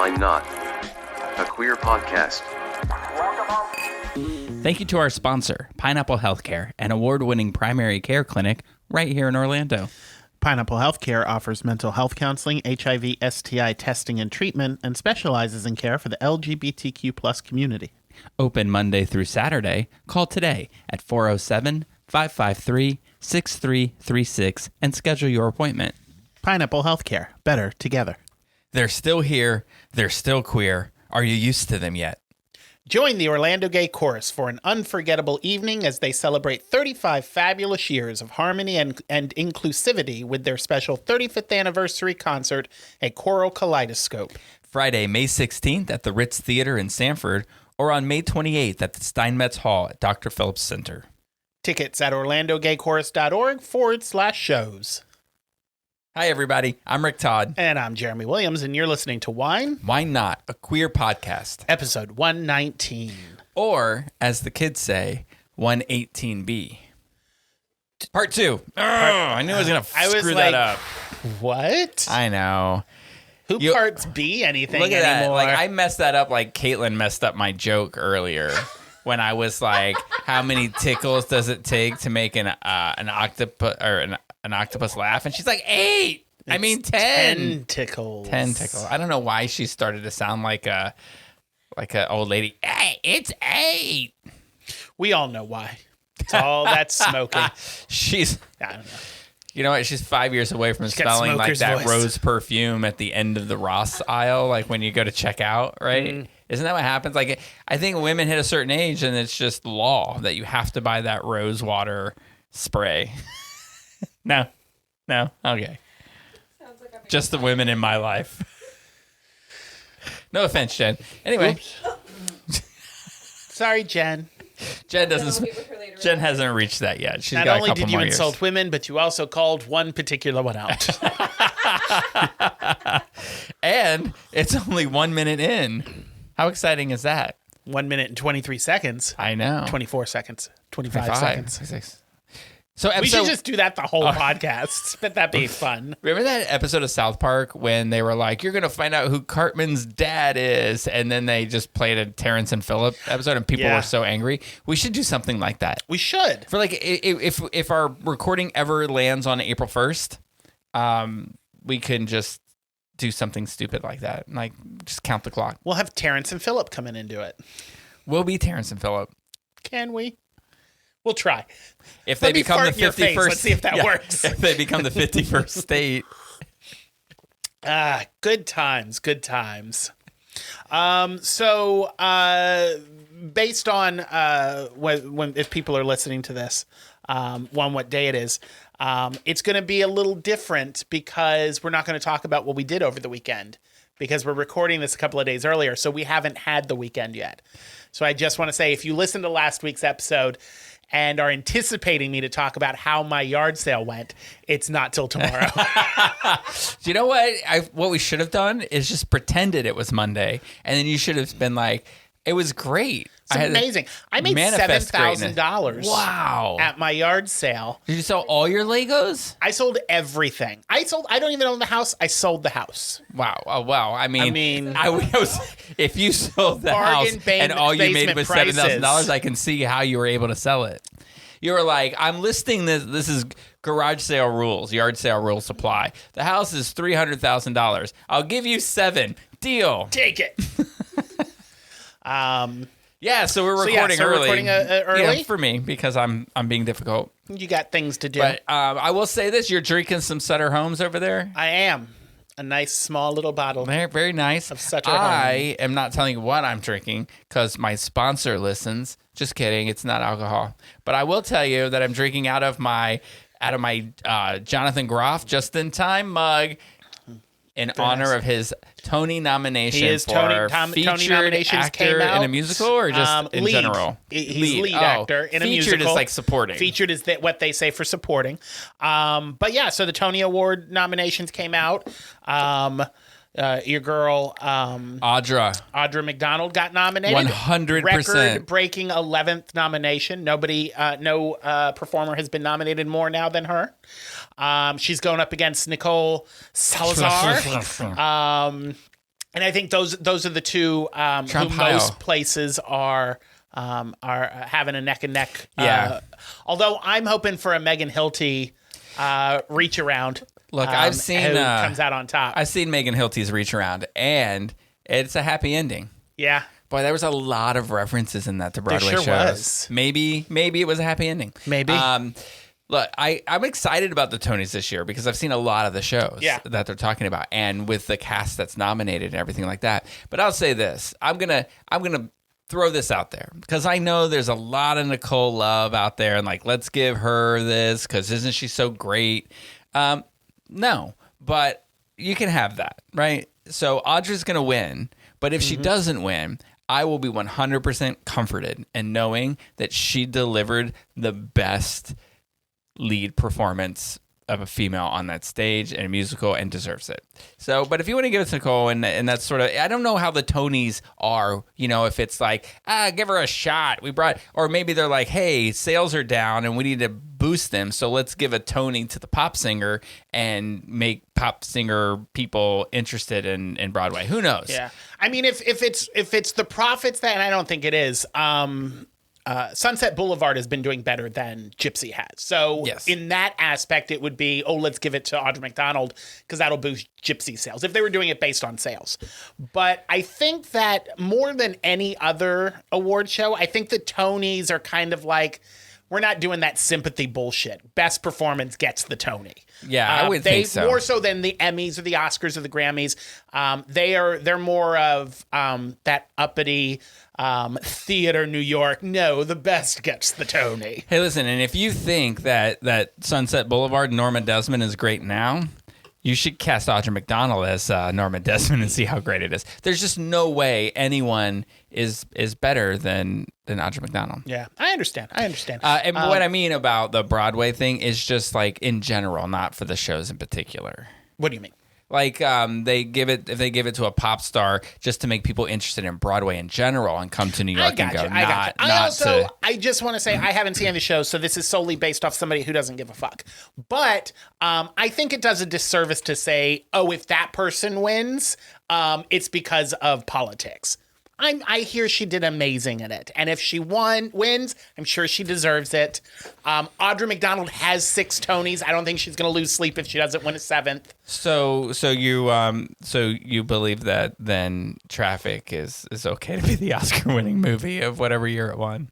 Why Not? A queer podcast. Thank you to our sponsor, Pineapple Healthcare, an award-winning primary care clinic right here in Orlando. Pineapple Healthcare offers mental health counseling, HIV, STI testing and treatment, and specializes in care for the LGBTQ plus community. Open Monday through Saturday. Call today at 407-553-6336 and schedule your appointment. Pineapple Healthcare. Better together. They're still here. They're still queer. Are you used to them yet? Join the Orlando Gay Chorus for an unforgettable evening as they celebrate 35 fabulous years of harmony and inclusivity with their special 35th anniversary concert, A Choral Kaleidoscope. Friday, May 16th at the Ritz Theater in Sanford, or on May 28th at the Steinmetz Hall at Dr. Phillips Center. Tickets at orlandogaychorus.org/shows. Hi, everybody. I'm Rick Todd. And I'm Jeremy Williams, and you're listening to Wine. Why Not? A queer podcast. Episode 119. Or, as the kids say, 118B. Part 2. I knew I was going to screw that up. What? I know. Who parts B anything look at anymore? That. Like, I messed that up like Caitlin messed up my joke earlier when I was like, how many tickles does it take to make an octopus or an octopus laugh? And she's like, 8. I mean 10. 10 tickles. 10 tickles. I don't know why she started to sound like a old lady. Hey, it's 8. We all know why. It's all that smoking. I don't know. You know what? She's 5 years away from smelling like that voice. rose perfume at the end of the Ross aisle, like when you go to check out, right? Mm. Isn't that what happens? Like, I think women hit a certain age and it's just law that you have to buy that rose water spray. No. Okay. Sounds like just the women in my life. No offense, Jen. Anyway. Sorry, Jen. Jen hasn't reached that yet. She's Not got only a couple did you more insult years. women, but you also called one particular one out. And it's only 1 minute in. How exciting is that? 1 minute and 23 seconds. I know. 24 seconds. 25 seconds. 26. So We should just do that the whole podcast. But that'd be fun. Remember that episode of South Park when they were like, you're going to find out who Cartman's dad is, and then they just played a Terrence and Phillip episode and people were so angry? We should do something like that. We should. For like, if our recording ever lands on April 1st, we can just do something stupid like that. Like, just count the clock. We'll have Terrence and Phillip come in and do it. We'll be Terrence and Phillip. Can we? We'll try. If they become the 51st, let's see if that works. If they become the 51st state. Good times. So based on when if people are listening to this, what day it is, it's going to be a little different because we're not going to talk about what we did over the weekend because we're recording this a couple of days earlier, so we haven't had the weekend yet. So I just want to say, if you listened to last week's episode and are anticipating me to talk about how my yard sale went, it's not till tomorrow. Do you know what? What we should have done is just pretended it was Monday, and then you should have been like, it was great. It's amazing. I made $7,000 wow. at my yard sale. Did you sell all your Legos? I sold everything. I don't even own the house. I sold the house. Wow. Oh, wow. I mean, if you sold the house and all you made was $7,000, I can see how you were able to sell it. You were like, I'm listing this. This is garage sale rules, yard sale rules apply. The house is $300,000. I'll give you 7. Deal. Take it. Yeah, so we're recording early. We're recording early? Yeah, for me, because I'm being difficult. You got things to do. But I will say this, you're drinking some Sutter Homes over there? I am. A nice small little bottle. Very, very nice. Of Sutter I am not telling you what I'm drinking because my sponsor listens. Just kidding, it's not alcohol. But I will tell you that I'm drinking out of my Jonathan Groff Just in Time mug. In honor of his Tony nomination for featured nominations actor in a musical or just in general? He's lead actor in a musical. Featured is like supporting. Featured is what they say for supporting. But yeah, so the Tony Award nominations came out. Your girl Audra McDonald got nominated. 100%. Record-breaking 11th nomination. No performer has been nominated more now than her. She's going up against Nicole Salazar. And I think those are the two who most places are having a neck and neck. Although I'm hoping for a Megan Hilty reach around. Look, I've seen who comes out on top. I've seen Megan Hilty's reach around, and it's a happy ending. Yeah. Boy, there was a lot of references in that to Broadway shows. Was. Maybe it was a happy ending. Maybe. Look, I'm excited about the Tonys this year because I've seen a lot of the shows that they're talking about, and with the cast that's nominated and everything like that. But I'll say this: I'm gonna throw this out there because I know there's a lot of Nicole love out there, and like, let's give her this because isn't she so great? No, but you can have that, right? So Audra's gonna win, but if she doesn't win, I will be 100% comforted in knowing that she delivered the best lead performance of a female on that stage in a musical and deserves it. So, but if you want to give it to Nicole, and that's sort of, I don't know how the Tonys are, if it's like, give her a shot. Or maybe they're like, hey, sales are down and we need to boost them. So let's give a Tony to the pop singer and make pop singer people interested in Broadway. Who knows? Yeah. I mean, if it's the profits that, and I don't think it is, Sunset Boulevard has been doing better than Gypsy has. So in that aspect, it would be, let's give it to Audra McDonald because that'll boost Gypsy sales if they were doing it based on sales. But I think that more than any other award show, I think the Tonys are kind of like, we're not doing that sympathy bullshit. Best performance gets the Tony. Yeah, I would think so. More so than the Emmys or the Oscars or the Grammys. They're more of that uppity theater New York. No, the best gets the Tony. Hey, listen, and if you think that Sunset Boulevard Norma Desmond is great now, you should cast Audra McDonald as Norma Desmond and see how great it is. There's just no way anyone is better than Audra McDonald. Yeah, I understand. And what I mean about the Broadway thing is just like in general, not for the shows in particular. What do you mean? Like if they give it to a pop star just to make people interested in Broadway in general and come to New York and go. I just want to say I haven't seen any shows, so this is solely based off somebody who doesn't give a fuck. But I think it does a disservice to say, if that person wins, it's because of politics. I hear she did amazing in it. And if she wins, I'm sure she deserves it. Audra McDonald has 6 Tonys. I don't think she's going to lose sleep if she doesn't win a 7th. So you believe that then Traffic is okay to be the Oscar-winning movie of whatever year it won?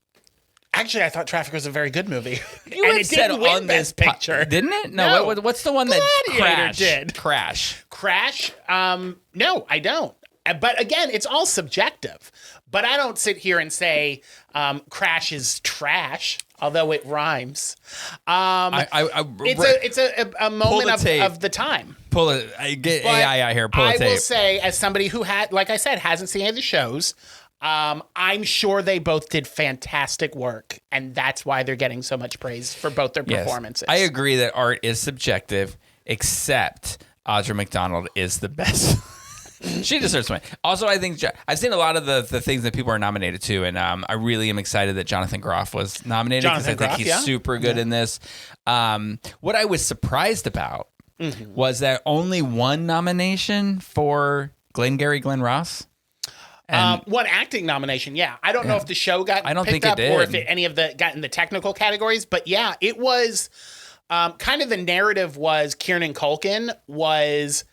Actually, I thought Traffic was a very good movie. You and it said didn't win Best Picture, didn't it? No. What's the one that did? Crash? No, I don't. But again, it's all subjective. But I don't sit here and say Crash is trash, although it rhymes. It's a moment of the time. Pull it. Get AI out here. Pull a tape. I will say, as somebody who like I said, hasn't seen any of the shows, I'm sure they both did fantastic work, and that's why they're getting so much praise for both their performances. I agree that art is subjective, except Audra McDonald is the best. She deserves to win. Also, I think I've seen a lot of the things that people are nominated to, and I really am excited that Jonathan Groff was nominated because I think he's super good in this. What I was surprised about was that only one nomination for Glengarry Glen Ross. One acting nomination, yeah. I don't know if the show got picked up or if any of the got in the technical categories, but yeah, it was kind of the narrative was Kieran Culkin was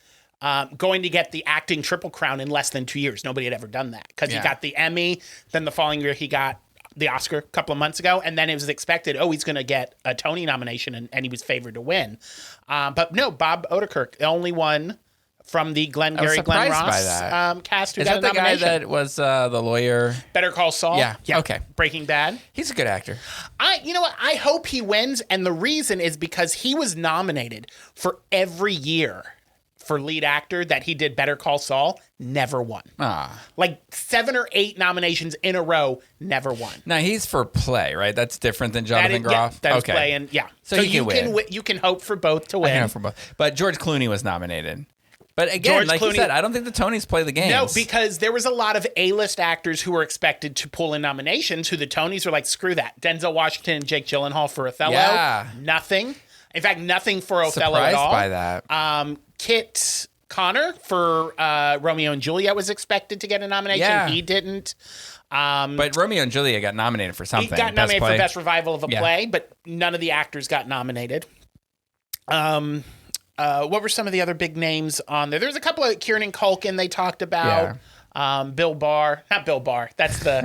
going to get the acting Triple Crown in less than 2 years. Nobody had ever done that because he got the Emmy. Then the following year, he got the Oscar a couple of months ago. And then it was expected, he's going to get a Tony nomination, and he was favored to win. But no, Bob Odenkirk, the only one from the Glengarry Glen Ross cast who got a nomination. Is that the guy that was the lawyer? Better Call Saul? Yeah. Okay. Breaking Bad. He's a good actor. You know what? I hope he wins. And the reason is because he was nominated for every year for lead actor that he did Better Call Saul, never won. Like 7 or 8 nominations in a row, never won. Now he's for play, right? That's different than Jonathan Groff? Yeah, that's play, and So you can hope for both to win. I can hope for both. But George Clooney was nominated. But again, George Clooney, you said, I don't think the Tonys play the games. No, because there was a lot of A-list actors who were expected to pull in nominations who the Tonys were like, screw that. Denzel Washington and Jake Gyllenhaal for Othello. Nothing. In fact, nothing for Othello at all. Surprised by that. Kit Connor for Romeo and Juliet was expected to get a nomination. Yeah. He didn't. But Romeo and Juliet got nominated for something. He got nominated for Best Revival of a Play, but none of the actors got nominated. What were some of the other big names on there? There was a couple of Kieran Culkin they talked about. Yeah. Bill Barr. Not Bill Barr. That's the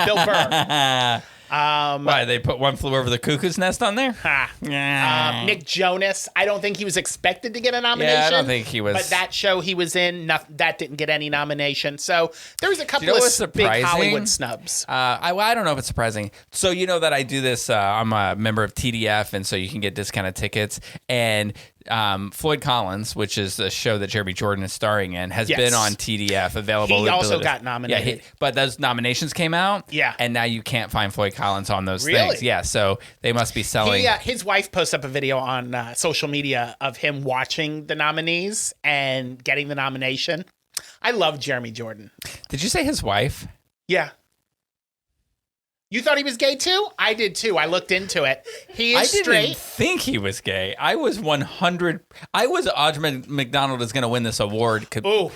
Bill Burr. Why, they put One Flew Over the Cuckoo's Nest on there? Nick Jonas. I don't think he was expected to get a nomination. Yeah, I don't think he was. But that show he was in, that didn't get any nomination. So there was a couple of big Hollywood snubs. I don't know if it's surprising. So you know that I do this. I'm a member of TDF, and so you can get discounted tickets. And Floyd Collins, which is a show that Jeremy Jordan is starring in, has been on TDF, available. He also got nominated. Yeah, but those nominations came out. Yeah. And now you can't find Floyd Collins on those things. Yeah, so they must be selling. His wife posts up a video on social media of him watching the nominees and getting the nomination. I love Jeremy Jordan. Did you say his wife? Yeah. You thought he was gay too? I did too. I looked into it. He is straight. I didn't think he was gay. I was 100. I was Audra McDonald is going to win this award. Ooh.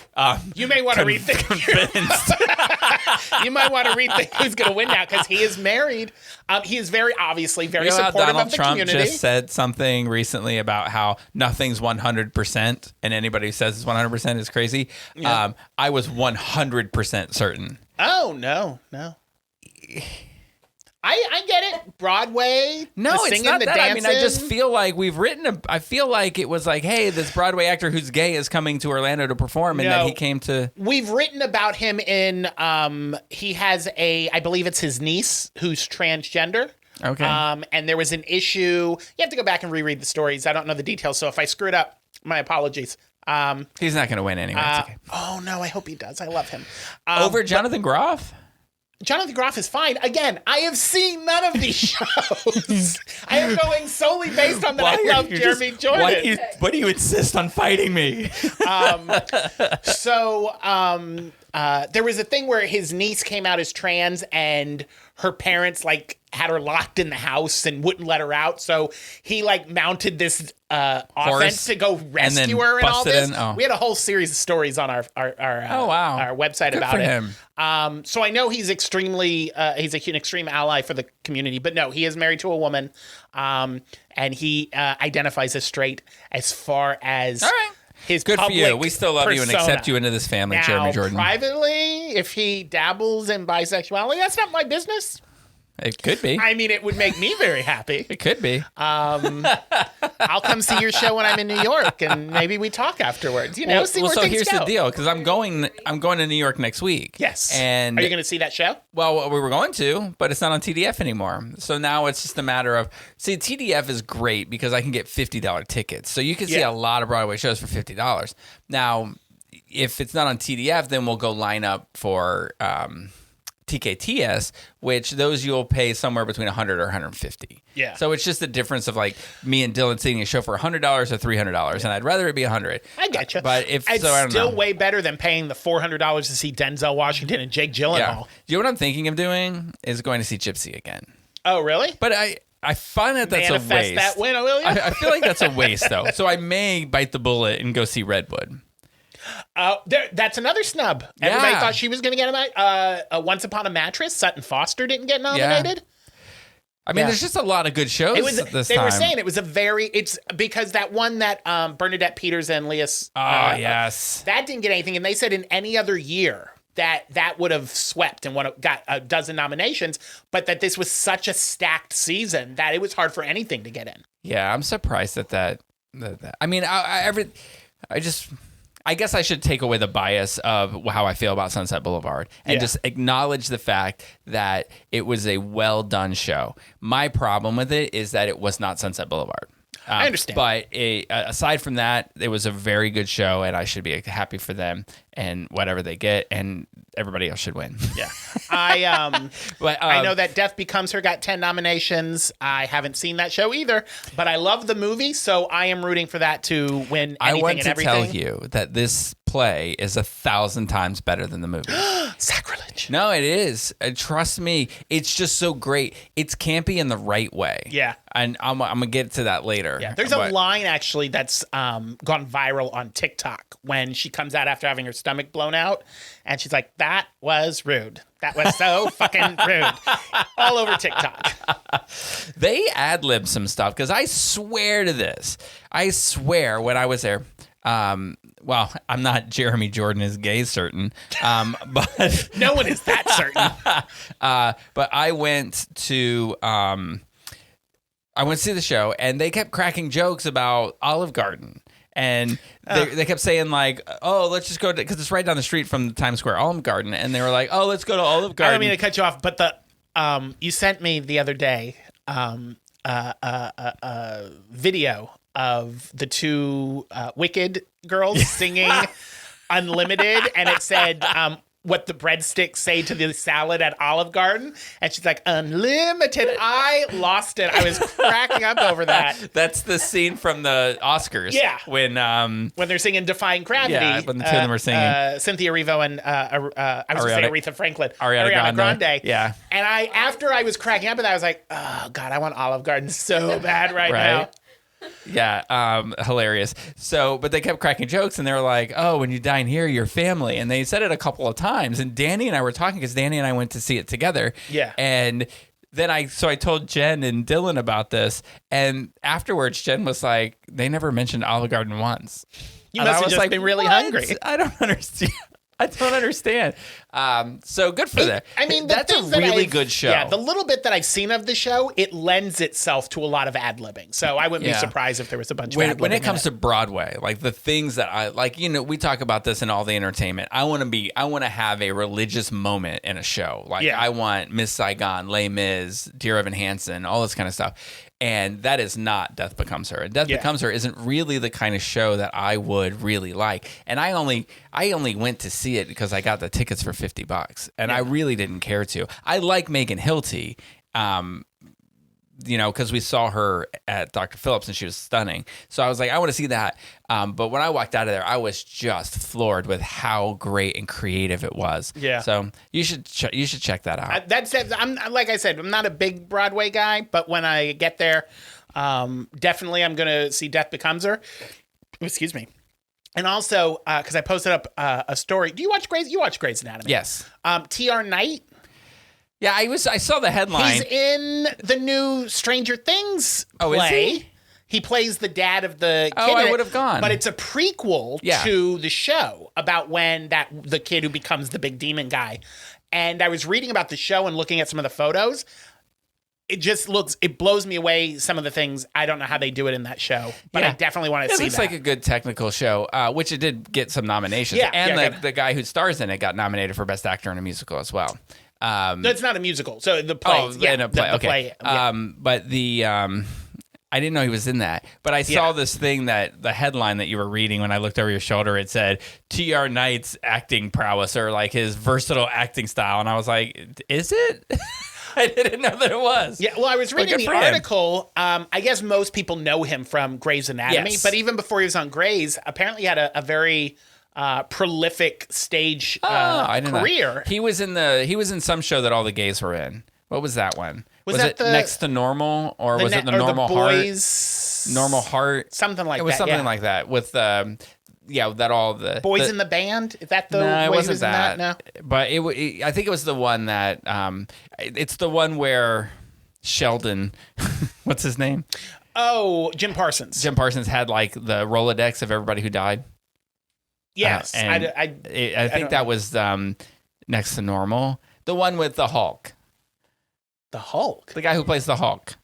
You may want to rethink. You might want to rethink who's going to win now because he is married. He is very obviously very supportive of the community. Trump just said something recently about how nothing's 100%, and anybody who says it's 100% is crazy. Yeah. I was 100% certain. Oh no. I get it. Broadway. No, the it's singing, not the that. dancing. I mean, I just feel like we've written I feel like it was like, hey, this Broadway actor who's gay is coming to Orlando to perform, and then he came to. We've written about him in. He has I believe it's his niece who's transgender. Okay. And there was an issue. You have to go back and reread the stories. I don't know the details, so if I screw it up, my apologies. He's not going to win anyway. It's okay. Oh no, I hope he does. I love him. Over Jonathan Groff? Jonathan Groff is fine. Again, I have seen none of these shows. I am going solely based on that I love Jeremy Jordan. Why do you insist on fighting me? There was a thing where his niece came out as trans and her parents had her locked in the house and wouldn't let her out. So he mounted this offense to go rescue her and all this. We had a whole series of stories on our website about it. So I know he's extremely he's an extreme ally for the community, but no, he is married to a woman, and he identifies as straight as far as. All right. His good for you. We still love you and accept you into this family, now, Jeremy Jordan. Privately, if he dabbles in bisexuality, that's not my business. It could be. I mean, it would make me very happy. It could be. I'll come see your show when I'm in New York, and maybe we talk afterwards. See where things go. Here's the deal, because I'm going to New York next week. Yes. And are you going to see that show? Well, we were going to, but it's not on TDF anymore. So now it's just a matter of TDF is great because I can get $50 tickets, so you can see a lot of Broadway shows for $50. Now, if it's not on TDF, then we'll go line up for. TKTS, which those you'll pay somewhere between $100 or $150. Yeah. So it's just the difference of me and Dylan seeing a show for $100 or $300, and I'd rather it be $100. I get you. But it's still way better than paying the $400 to see Denzel Washington and Jake Gyllenhaal. Yeah. You know what I'm thinking of doing is going to see Gypsy again. Oh, really? But I find that's a waste. Manifest that win, will you? I feel like that's a waste though. So I may bite the bullet and go see Redwood. That's another snub. Everybody thought she was going to get a Once Upon a Mattress. Sutton Foster didn't get nominated. I mean, there's just a lot of good shows this time. They were saying it's because that one that Bernadette Peters and Leah. Yes. That didn't get anything. And they said in any other year that would have swept and got a dozen nominations, but that this was such a stacked season that it was hard for anything to get in. Yeah, I'm surprised that I mean, I guess I should take away the bias of how I feel about Sunset Boulevard and just acknowledge the fact that it was a well-done show. My problem with it is that it was not Sunset Boulevard. I understand. But aside from that, it was a very good show, and I should be happy for them. and whatever they get, and everybody else should win. Yeah. I know that Death Becomes Her got 10 nominations. I haven't seen that show either, but I love the movie, so I am rooting for that to win anything and everything. I want to tell you that this play is 1,000 times better than the movie. Sacrilege. No, it is. Trust me. It's just so great. It's campy in the right way. Yeah. And I'm going to get to that later. Yeah. There's a line, actually, that's gone viral on TikTok when she comes out after having her stomach blown out. And she's like, that was rude. That was so fucking rude. All over TikTok. They ad-lib some stuff, because I swear to this. I swear when I was there. Well, I'm not Jeremy Jordan is gay certain, but no one is that certain. But I went to see the show, and they kept cracking jokes about Olive Garden. And they kept saying, like, oh, let's just go to, because it's right down the street from the Times Square Olive Garden. And they were like, oh, let's go to Olive Garden. I don't mean to cut you off, but you sent me the other day video of the two Wicked girls singing Unlimited, and it said what the breadsticks say to the salad at Olive Garden, and she's like, unlimited. I lost it. I was cracking up over that. That's the scene from the Oscars. Yeah. When they're singing Defying Gravity. Yeah, when the two of them are singing. Cynthia Erivo and I was going to say Aretha Franklin. Ariana Grande. Yeah. And after I was cracking up at that, I was like, oh God, I want Olive Garden so bad right now. Yeah, hilarious. So, but they kept cracking jokes, and they were like, oh, when you dine here, you're family. And they said it a couple of times. And Danny and I were talking, because Danny and I went to see it together. Yeah. And then I told Jen and Dylan about this. And afterwards, Jen was like, they never mentioned Olive Garden once. You must have just been really hungry. I don't understand. I don't understand. So good for them. I mean, that's a really good show. Yeah, the little bit that I've seen of the show, it lends itself to a lot of ad-libbing. So I wouldn't be surprised if there was a bunch of ad-libbing. When it comes to Broadway, like the things that I like, we talk about this in all the entertainment. I want to have a religious moment in a show. Like I want Miss Saigon, Les Mis, Dear Evan Hansen, all this kind of stuff. And that is not Death Becomes Her. And Death Becomes Her isn't really the kind of show that I would really like. And I only went to see it because I got the tickets for $50, and I really didn't care to. I like Megan Hilty, because we saw her at Dr. Phillips, and she was stunning. So I was like, I want to see that. But when I walked out of there, I was just floored with how great and creative it was. Yeah. So you should check that out. Like I said, I'm not a big Broadway guy, but when I get there, definitely I'm going to see Death Becomes Her. Excuse me. And also, because I posted up a story. Do you watch Grey's? You watch Grey's Anatomy? Yes. T.R. Knight. Yeah, I saw the headline. He's in the new Stranger Things play. Oh, is he? He plays the dad of the kid. Oh, I would have gone. But it's a prequel to the show about when the kid who becomes the big demon guy. And I was reading about the show and looking at some of the photos. It blows me away, some of the things. I don't know how they do it in that show, but I definitely want to see that. It looks like a good technical show, which it did get some nominations. The guy who stars in it got nominated for Best Actor in a Musical as well. No, it's not a musical. So the play. In a play. Okay. But I didn't know he was in that. But I saw this thing that the headline that you were reading when I looked over your shoulder, it said T.R. Knight's acting prowess, or like his versatile acting style. And I was like, is it? I didn't know that it was. Yeah, well, I was reading the article. I guess most people know him from Grey's Anatomy. Yes. But even before he was on Grey's, apparently he had a very prolific stage career. He was in some show that all the gays were in. What was that one? Was it Next to Normal, or was it the Normal Heart? Normal Heart, something like that. It was something like that with that all the Boys in the Band. Is that the? No, it wasn't that. No, but I think it was the one that it's the one where Sheldon, what's his name? Oh, Jim Parsons. Jim Parsons had like the Rolodex of everybody who died. Yes, I think that was Next to Normal. The one with the Hulk. The Hulk? The guy who plays the Hulk.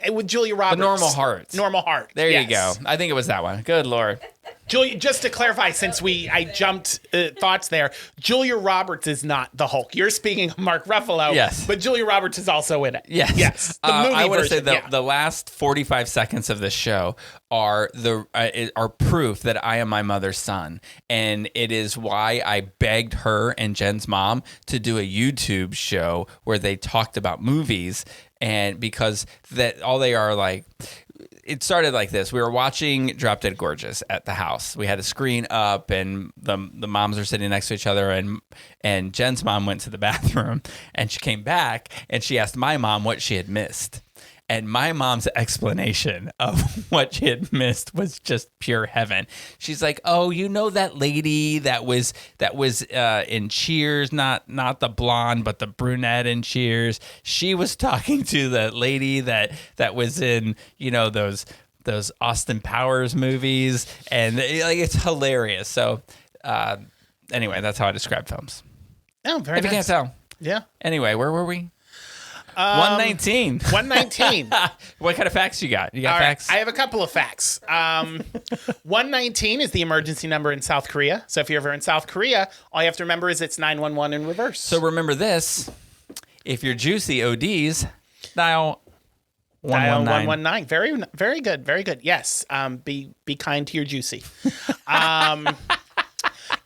With Julia Roberts. The Normal Heart. Normal Heart. There you go. I think it was that one. Good Lord. Julia, just to clarify, since I jumped thoughts there, Julia Roberts is not the Hulk. You're speaking of Mark Ruffalo, yes, but Julia Roberts is also in it. Yes. The movie I want to say version, the last 45 seconds of this show are proof that I am my mother's son, and it is why I begged her and Jen's mom to do a YouTube show where they talked about movies, and because that all they are like. It started like this. We were watching Drop Dead Gorgeous at the house. We had a screen up, and the moms are sitting next to each other. And Jen's mom went to the bathroom, and she came back, and she asked my mom what she had missed. And my mom's explanation of what she had missed was just pure heaven. She's like, "Oh, you know that lady that was in Cheers, not the blonde, but the brunette in Cheers. She was talking to the lady that was in, you know, those Austin Powers movies, and it's hilarious." So, anyway, that's how I describe films. Oh, very nice. If you can't tell, yeah. Anyway, where were we? 119. 119. What kind of facts you got? You got facts? I have a couple of facts. 119 is the emergency number in South Korea. So if you're ever in South Korea, all you have to remember is it's 911 in reverse. So remember this. If you're juicy ODs, dial 119. Dial 119. Very, very good. Very good. Yes. Be kind to your juicy.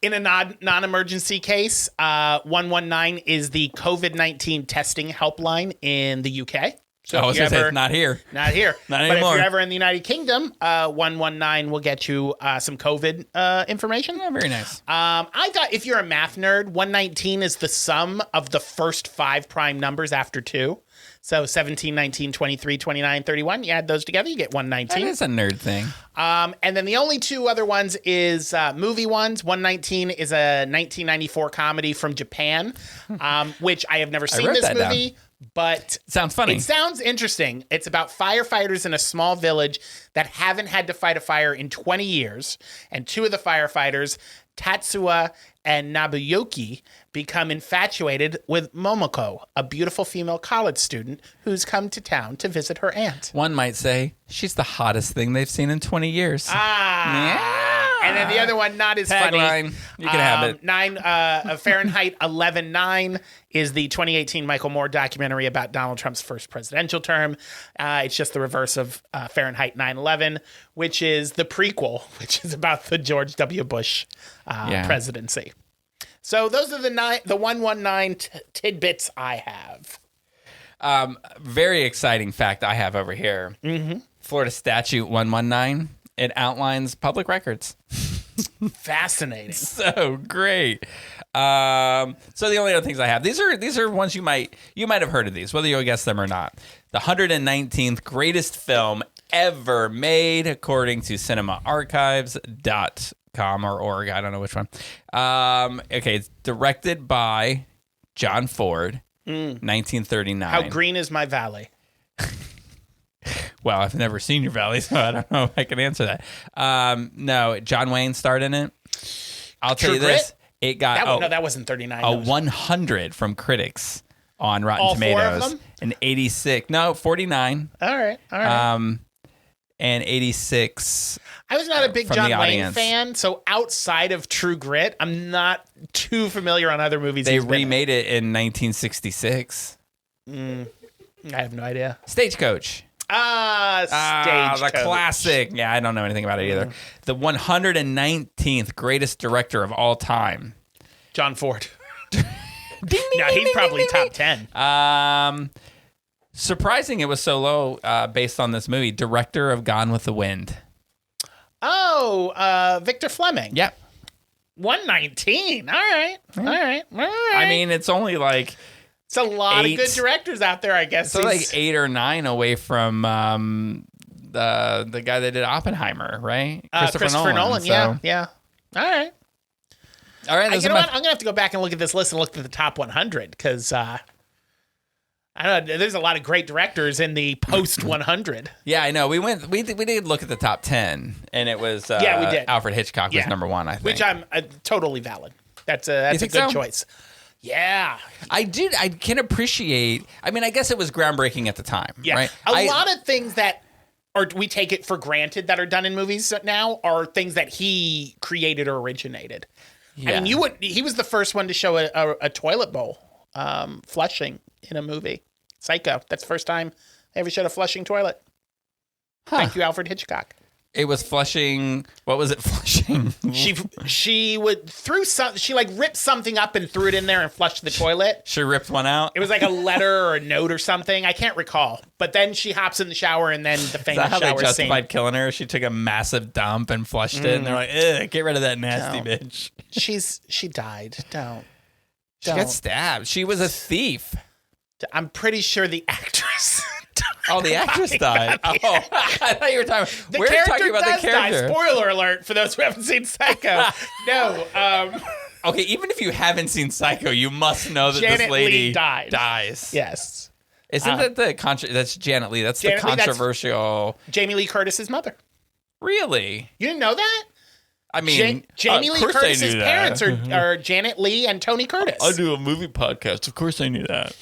In a non-emergency case, 119 is the COVID-19 testing helpline in the UK. So if it's not here. Not here. Not but anymore. If you're ever in the United Kingdom, 119 will get you some COVID information. Oh, very nice. I thought if you're a math nerd, 119 is the sum of the first 5 prime numbers after 2. So 17, 19, 23, 29, 31. You add those together, you get 119. That is a nerd thing. And then the only 2 other ones is movie ones. 119 is a 1994 comedy from Japan, which I have never seen this movie. Down. But sounds funny. It sounds interesting. It's about firefighters in a small village that haven't had to fight a fire in 20 years. And 2 of the firefighters, Tatsuya and Nobuyuki, become infatuated with Momoko, a beautiful female college student who's come to town to visit her aunt. One might say she's the hottest thing they've seen in 20 years. Yeah. And then the other one, not as funny. Tagline. You can have it. Fahrenheit 11/9 is the 2018 Michael Moore documentary about Donald Trump's first presidential term. It's just the reverse of Fahrenheit 9/11, which is the prequel, which is about the George W. Bush presidency. So those are the 119 tidbits I have. Very exciting fact I have over here. Mm-hmm. Florida Statute 119. It outlines public records. Fascinating. So great. So the only other things I have, these are ones you might have heard of these, whether you guess them or not. The 119th greatest film ever made, according to cinemaarchives.com or org. I don't know which one. Okay, it's directed by John Ford, 1939. How green is my valley? Well, I've never seen your valley, so I don't know if I can answer that. No, John Wayne starred in it. I'll tell you this. It got that wasn't 39. A 100 from critics on Rotten all Tomatoes. 4 of them? An 86. No, 49. All right. And 86. I was not a big John Wayne fan, so outside of True Grit, I'm not too familiar on other movies. They remade it in 1966. I have no idea. Stagecoach. Stagecoach. The classic. Yeah, I don't know anything about it either. The 119th greatest director of all time. John Ford. No, he's probably top 10. Surprising it was so low based on this movie. Director of Gone with the Wind. Oh, Victor Fleming. Yep. 119. All right. I mean, it's only like... It's a lot of good directors out there, I guess. So like 8 or 9 away from the guy that did Oppenheimer, right? Christopher Nolan. So. Yeah. All right. I'm gonna have to go back and look at this list and look at the top 100 because I don't know. There's a lot of great directors in the post 100. Yeah, I know. We did look at the top 10, and it was we did. Alfred Hitchcock was number 1, I think. Which I'm totally valid. That's a good choice. Yeah. I can appreciate. I mean, I guess it was groundbreaking at the time, right? A lot of things that or we take it for granted that are done in movies now are things that he created or originated. Yeah. I mean, he was the first one to show a toilet bowl flushing in a movie. Psycho. That's the first time they ever showed a flushing toilet. Huh. Thank you, Alfred Hitchcock. It was flushing. What was it flushing? She would she like ripped something up and threw it in there and flushed the toilet. She ripped one out. It was like a letter or a note or something. I can't recall. But then she hops in the shower and then the famous shower scene. Is that how they justified killing her? She took a massive dump and flushed it, and they're like, "Ugh, get rid of that nasty bitch." She died. Don't. She got stabbed. She was a thief. I'm pretty sure the actress. Oh, the actress died. Oh, I thought you were talking. We're talking about the character. Die. Spoiler alert for those who haven't seen Psycho. No. Okay, even if you haven't seen Psycho, you must know that this lady dies. Yes. Isn't that that's Janet Leigh? That's the controversial. Jamie Lee Curtis's mother. Really? You didn't know that? I mean, Jamie Lee Curtis's parents are Janet Leigh and Tony Curtis. I do a movie podcast. Of course I knew that.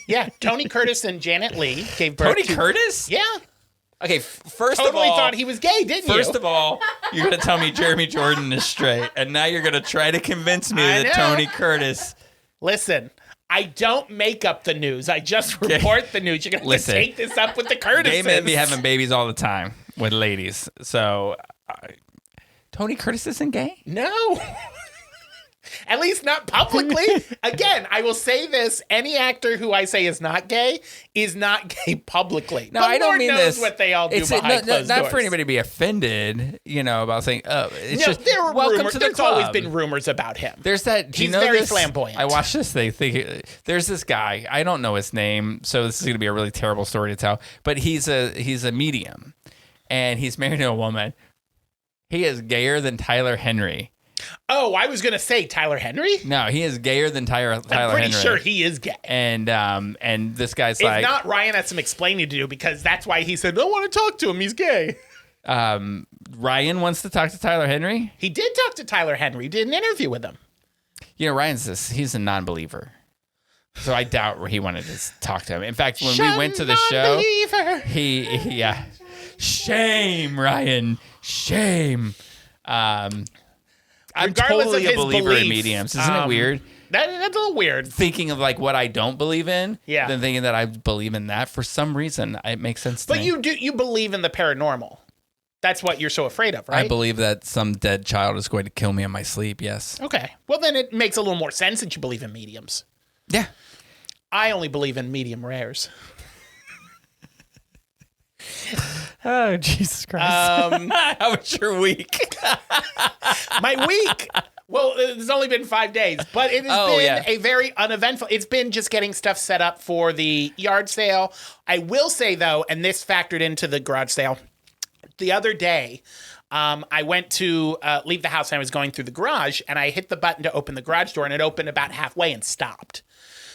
Yeah, Tony Curtis and Janet Leigh gave birth Tony Curtis? Yeah. Okay, first of all... Totally thought he was gay, didn't you? First of all, you're going to tell me Jeremy Jordan is straight, and now you're going to try to convince me that Tony Curtis... Listen, I don't make up the news. I just report the news. You're going to have to take this up with the Curtises. Gay men be having babies all the time with ladies. So, Tony Curtis isn't gay? No. At least not publicly. Again, I will say this. Any actor who I say is not gay publicly. No, but I don't Lord mean knows this. what they all do behind closed doors. Not for anybody to be offended, about saying, it's just, there were welcome rumors. to the There's club. always been rumors about him. There's that, He's very flamboyant. I watched this thing. There's this guy. I don't know his name, so this is going to be a really terrible story to tell. But he's a medium, and he's married to a woman. He is gayer than Tyler Henry. Oh, I was going to say Tyler Henry? No, he is gayer than Tyler Henry. I'm pretty sure he is gay. And this guy's if not, Ryan has some explaining to do because that's why he said, I want to talk to him. He's gay. Ryan wants to talk to Tyler Henry? He did talk to Tyler Henry. Did an interview with him. He's a non-believer. So I doubt he wanted to talk to him. In fact, when we went to the show, shame, Ryan, shame. I'm totally a believer in mediums. Isn't it weird? That's a little weird. Thinking of like what I don't believe in, yeah. Then thinking that I believe in that for some reason, it makes sense to me. But you believe in the paranormal. That's what you're so afraid of, right? I believe that some dead child is going to kill me in my sleep, yes. Okay. Well, then it makes a little more sense that you believe in mediums. Yeah. I only believe in medium rares. Oh, Jesus Christ. How was your week? My week? Well, it's only been 5 days, but it has been a very uneventful. It's been just getting stuff set up for the yard sale. I will say, though, and this factored into the garage sale, the other day, I went to leave the house and I was going through the garage and I hit the button to open the garage door and it opened about halfway and stopped.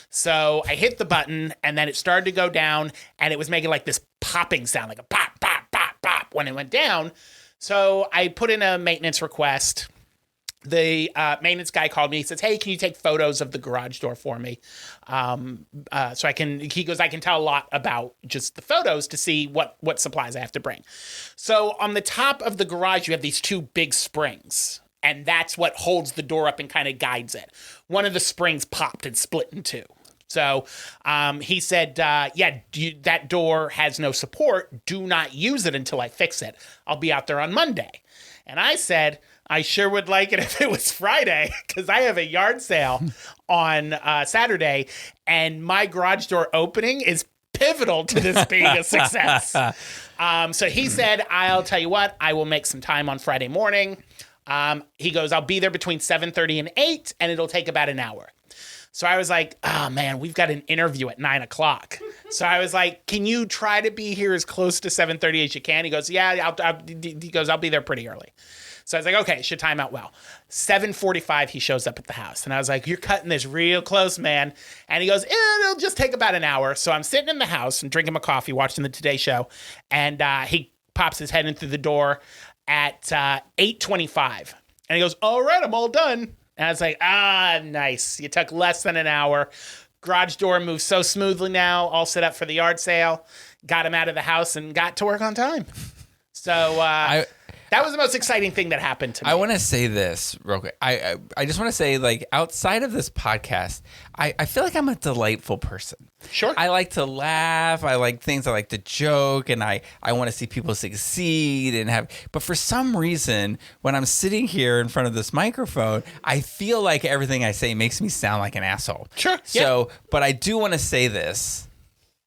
So I hit the button and then it started to go down and it was making like this popping sound, like a pop, pop, pop, pop when it went down. So I put in a maintenance request. The maintenance guy called me. He says, hey, can you take photos of the garage door for me? So he goes, I can tell a lot about just the photos to see what supplies I have to bring. So on the top of the garage, you have these two big springs. And that's what holds the door up and kind of guides it. One of the springs popped and split in two. So he said, that door has no support. Do not use it until I fix it. I'll be out there on Monday. And I said, I sure would like it if it was Friday because I have a yard sale on Saturday. And my garage door opening is pivotal to this being a success. So he said, I'll tell you what, I will make some time on Friday morning. He goes, I'll be there between 7:30 and 8, and it'll take about an hour. So I was like, oh, man, we've got an interview at 9 o'clock. So I was like, can you try to be here as close to 7:30 as you can? He goes, yeah, I'll be there pretty early. So I was like, okay, should time out well. 7:45, he shows up at the house. And I was like, you're cutting this real close, man. And he goes, it'll just take about an hour. So I'm sitting in the house and drinking my coffee, watching the Today Show. And he pops his head in through the door at 8:25. And he goes, all right, I'm all done. And I was like, nice. You took less than an hour. Garage door moves so smoothly now, all set up for the yard sale. Got him out of the house and got to work on time. So that was the most exciting thing that happened to me. I want to say this real quick. I just want to say, like, outside of this podcast, I feel like I'm a delightful person. Sure. I like to laugh. I like things. I like to joke, and I want to see people succeed and have. But for some reason, when I'm sitting here in front of this microphone, I feel like everything I say makes me sound like an asshole. Sure. So, but I do want to say this.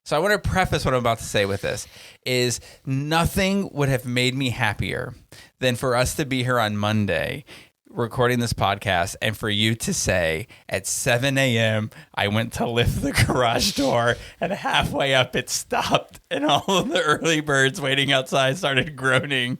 So I want to preface what I'm about to say with this is nothing would have made me happier than for us to be here on Monday recording this podcast and for you to say at 7 a.m. I went to lift the garage door and halfway up it stopped and all of the early birds waiting outside started groaning.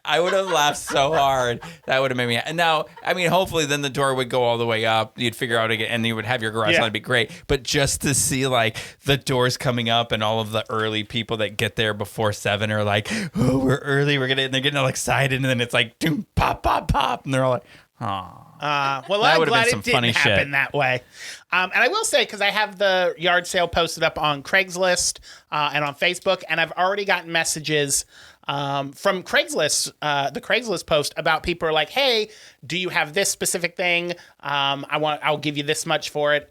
I would have laughed so hard. That would have made me. And now, I mean, hopefully then the door would go all the way up. You'd figure out again, and you would have your garage. That'd be great. But just to see like the doors coming up and all of the early people that get there before 7 are like, oh, we're early. And they're getting all excited. And then it's like, doom, pop, pop, pop. And they're all like, oh. Well, I'm glad it didn't happen that way. And I will say, because I have the yard sale posted up on Craigslist and on Facebook, and I've already gotten messages from Craigslist, the Craigslist post about people are like, hey, do you have this specific thing? I'll give you this much for it.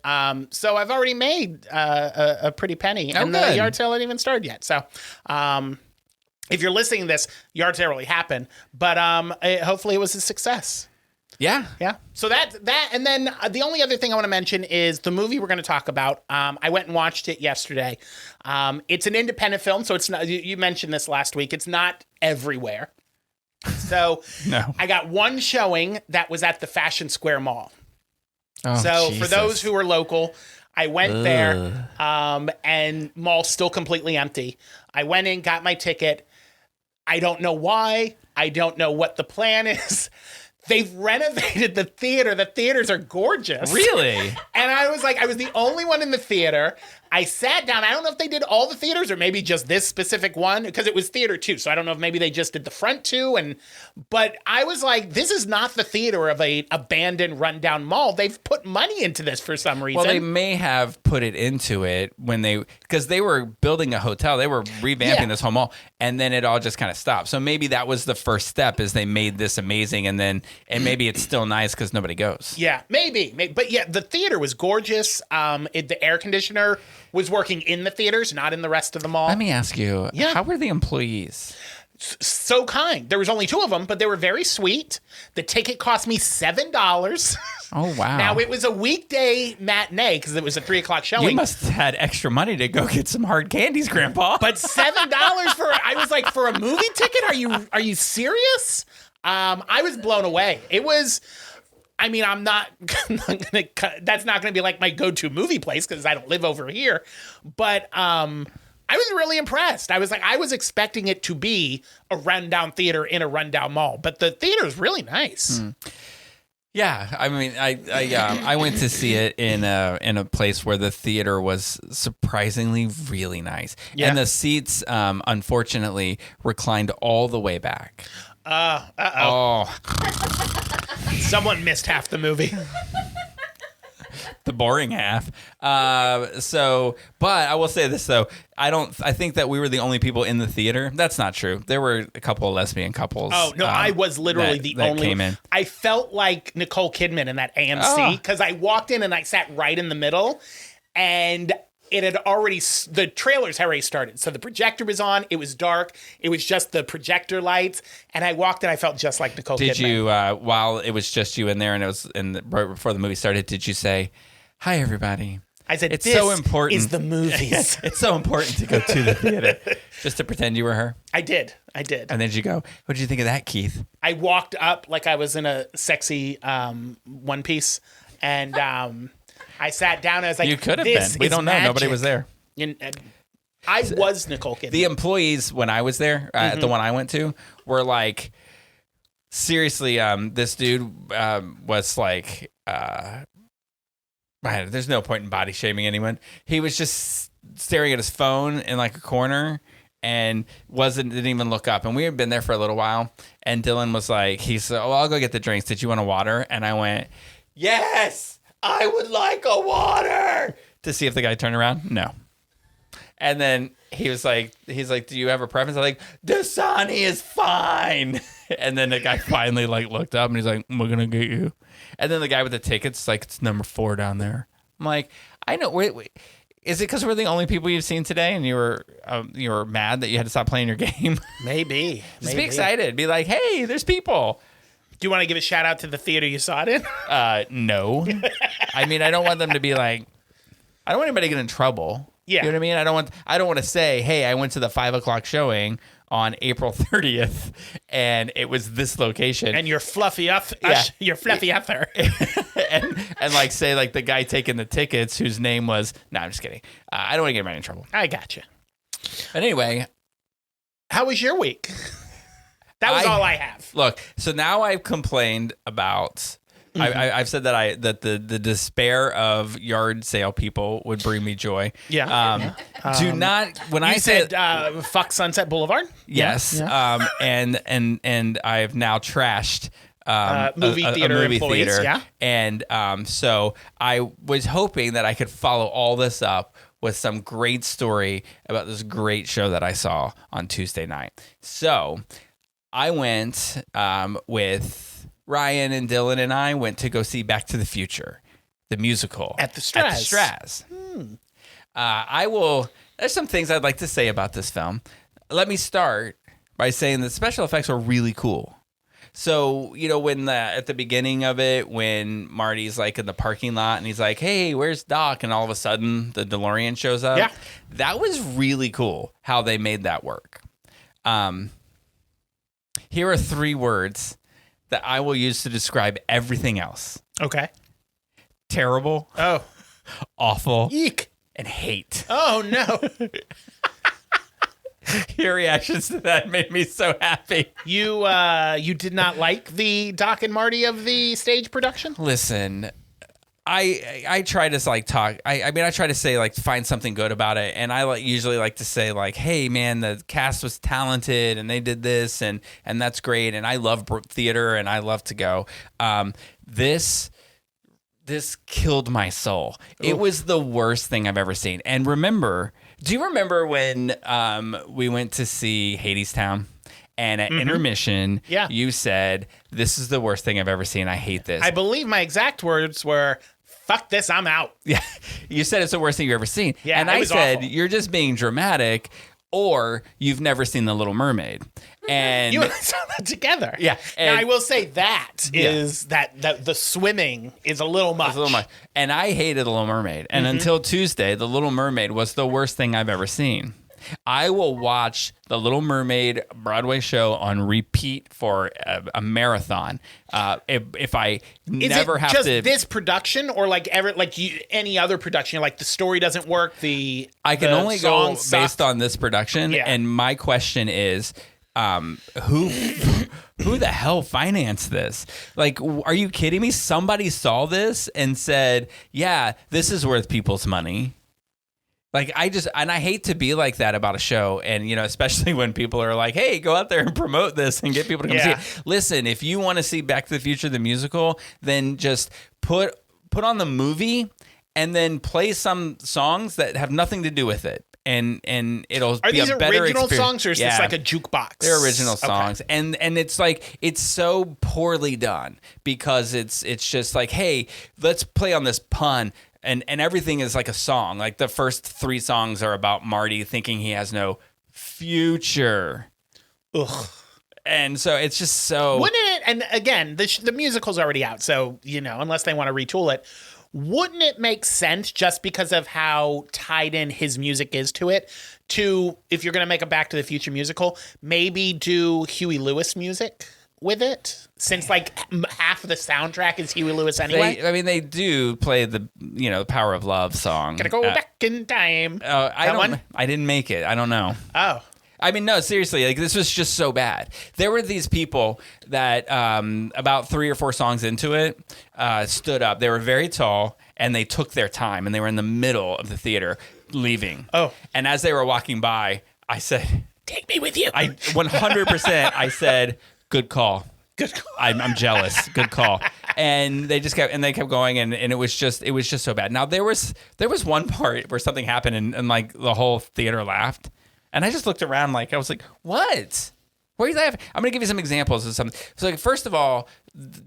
So I've already made a pretty penny, and the yard sale hasn't even started yet. So, if you're listening to this, yard sale really happened, but hopefully it was a success. Yeah. Yeah. So that, and then the only other thing I want to mention is the movie we're going to talk about. I went and watched it yesterday. It's an independent film, so it's not, you mentioned this last week, it's not everywhere. So no. I got one showing that was at the Fashion Square Mall. Oh, so Jesus. for those who are local, I went there, and mall's still completely empty. I went in, got my ticket. I don't know why. I don't know what the plan is. They've renovated the theater. The theaters are gorgeous. Really? And I was like, I was the only one in the theater. I sat down. I don't know if they did all the theaters or maybe just this specific one, because it was theater 2. So I don't know if maybe they just did the front 2. But I was like, this is not the theater of a abandoned, rundown mall. They've put money into this for some reason. Well, they may have put it into it because they were building a hotel. They were revamping this whole mall, and then it all just kind of stopped. So maybe that was the first step, is they made this amazing, and maybe it's still nice because nobody goes. Yeah, maybe. But yeah, the theater was gorgeous. The air conditioner was working in the theaters, not in the rest of the mall. Let me ask you, how were the employees? So kind. There was only 2 of them, but they were very sweet. The ticket cost me $7. Oh, wow. Now, it was a weekday matinee because it was a 3 o'clock showing. You must have had extra money to go get some hard candies, Grandpa. But $7 I was like, for a movie ticket? Are you serious? I was blown away. It was... I mean, I'm not gonna. That's not gonna be like my go-to movie place because I don't live over here. But I was really impressed. I was expecting it to be a rundown theater in a rundown mall, but the theater is really nice. Yeah, I mean, I went to see it in a place where the theater was surprisingly really nice, and the seats, unfortunately, reclined all the way back. Oh. Someone missed half the movie. The boring half. But I will say this though, I think that we were the only people in the theater. That's not true. There were a couple of lesbian couples. Oh no, I was literally the only came in. I felt like Nicole Kidman in that AMC because I walked in and I sat right in the middle, and it had already, the trailers had already started. So the projector was on. It was dark. It was just the projector lights. And I walked in, I felt just like Nicole Kidman. Did you, while it was just you in there and it was right before the movie started, did you say, "Hi, everybody"? I said, "It's this so important. is the movies." It's so important to go to the theater. Just to pretend you were her. I did. And then did you go, "What did you think of that, Keith?" I walked up like I was in a sexy one piece. And I sat down and I was like, you could have been. We don't know. Magic. Nobody was there. I was Nicole Kidman. The employees, when I was there, at the one I went to, were like, seriously, this dude was like, there's no point in body shaming anyone. He was just staring at his phone in like a corner and didn't even look up. And we had been there for a little while. And Dylan was like, he said, "Oh, I'll go get the drinks. Did you want a water?" And I went, "Yes, I would like a water." to see if the guy turned around. No. And then he's like, do you have a preference? I'm like, Dasani is fine. And then the guy finally like looked up and he's like, we're gonna get you. And then the guy with the tickets like, it's number 4 down there. I'm like, I know. Wait. Is it because we're the only people you've seen today, and you were mad that you had to stop playing your game? Maybe. Just be excited. Be like, hey, there's people. Do you want to give a shout out to the theater you saw it in? No. I mean, I don't want them to be like, I don't want anybody to get in trouble. Yeah. You know what I mean? I don't want to say, hey, I went to the 5:00 showing on April 30th, and it was this location. And you're fluffy up. You're fluffy up there. and like say like the guy taking the tickets whose name was. No, I'm just kidding. I don't want to get anybody in trouble. I gotcha. But anyway, how was your week? That was all I have. Look, so now I've complained about. I've said that the despair of yard sale people would bring me joy. Yeah. Do not when I said fuck Sunset Boulevard. Yes. Yeah. And I've now trashed movie theater employees. Theater. Yeah. And so I was hoping that I could follow all this up with some great story about this great show that I saw on Tuesday night. So I went with Ryan and Dylan and I went to go see Back to the Future, the musical. At the Straz. There's some things I'd like to say about this film. Let me start by saying the special effects are really cool. So, when at the beginning of it, when Marty's like in the parking lot and he's like, hey, where's Doc? And all of a sudden the DeLorean shows up. Yeah. That was really cool how they made that work. Here are 3 words that I will use to describe everything else. Okay. Terrible. Oh. Awful. Eek. And hate. Oh, no. Your reactions to that made me so happy. You did not like the Doc and Marty of the stage production? Listen, I try to like talk. I try to say like find something good about it, and I usually like to say like, hey man, the cast was talented and they did this and that's great, and I love theater and I love to go. This killed my soul. Oof. It was the worst thing I've ever seen. And do you remember when we went to see Hadestown? And at intermission, you said, this is the worst thing I've ever seen. I hate this. I believe my exact words were, fuck this, I'm out. Yeah. You said it's the worst thing you've ever seen. Yeah, and I said, awful. You're just being dramatic, or you've never seen The Little Mermaid. And you and I saw that together. Yeah. And I will say that is that the swimming is a little much. It's a little much. And I hated The Little Mermaid. And until Tuesday, The Little Mermaid was the worst thing I've ever seen. I will watch The Little Mermaid Broadway show on repeat for a marathon. If I never have to. Is it just this production, or like any other production? Like the story doesn't work. I can only go based on this production. Yeah. And my question is, who the hell financed this? Like, are you kidding me? Somebody saw this and said, "Yeah, this is worth people's money." Like, I hate to be like that about a show. And, especially when people are like, hey, go out there and promote this and get people to come see it. Listen, if you want to see Back to the Future, the musical, then just put on the movie and then play some songs that have nothing to do with it. And it'll be a better experience. Are these original songs, or is this like a jukebox? They're original songs. Okay. And it's like, it's so poorly done because it's just like, hey, let's play on this pun. And everything is like a song. Like the first 3 songs are about Marty thinking he has no future. Ugh. And so it's just so. Wouldn't it? And again, the musical's already out, so unless they want to retool it, wouldn't it make sense just because of how tied in his music is to it? To, if you're going to make a Back to the Future musical, maybe do Huey Lewis music with it, since like half of the soundtrack is Huey Lewis anyway. They do play the Power of Love song. Gotta go back in time. I didn't make it. I don't know. Oh. I mean, no, seriously, like this was just so bad. There were these people that about 3 or 4 songs into it stood up. They were very tall and they took their time, and they were in the middle of the theater leaving. Oh. And as they were walking by, I said, take me with you. 100%, I said, good call. Good call. I'm jealous. Good call. And they just kept going, and it was just so bad. Now there was one part where something happened, and like the whole theater laughed, and I just looked around like I was like, what? Where are you laughing? I'm gonna give you some examples of something. So like, first of all,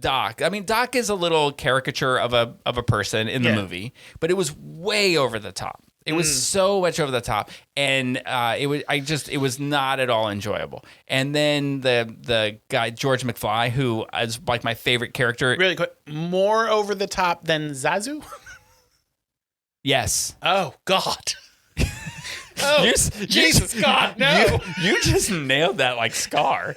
Doc. I mean, Doc is a little caricature of a person in the movie, but it was way over the top. It was so much over the top, and it was not at all enjoyable. And then the guy George McFly, who is like my favorite character. Really quick, more over the top than Zazu? Yes. Oh God. Oh, Jesus God, no. You just nailed that like Scar.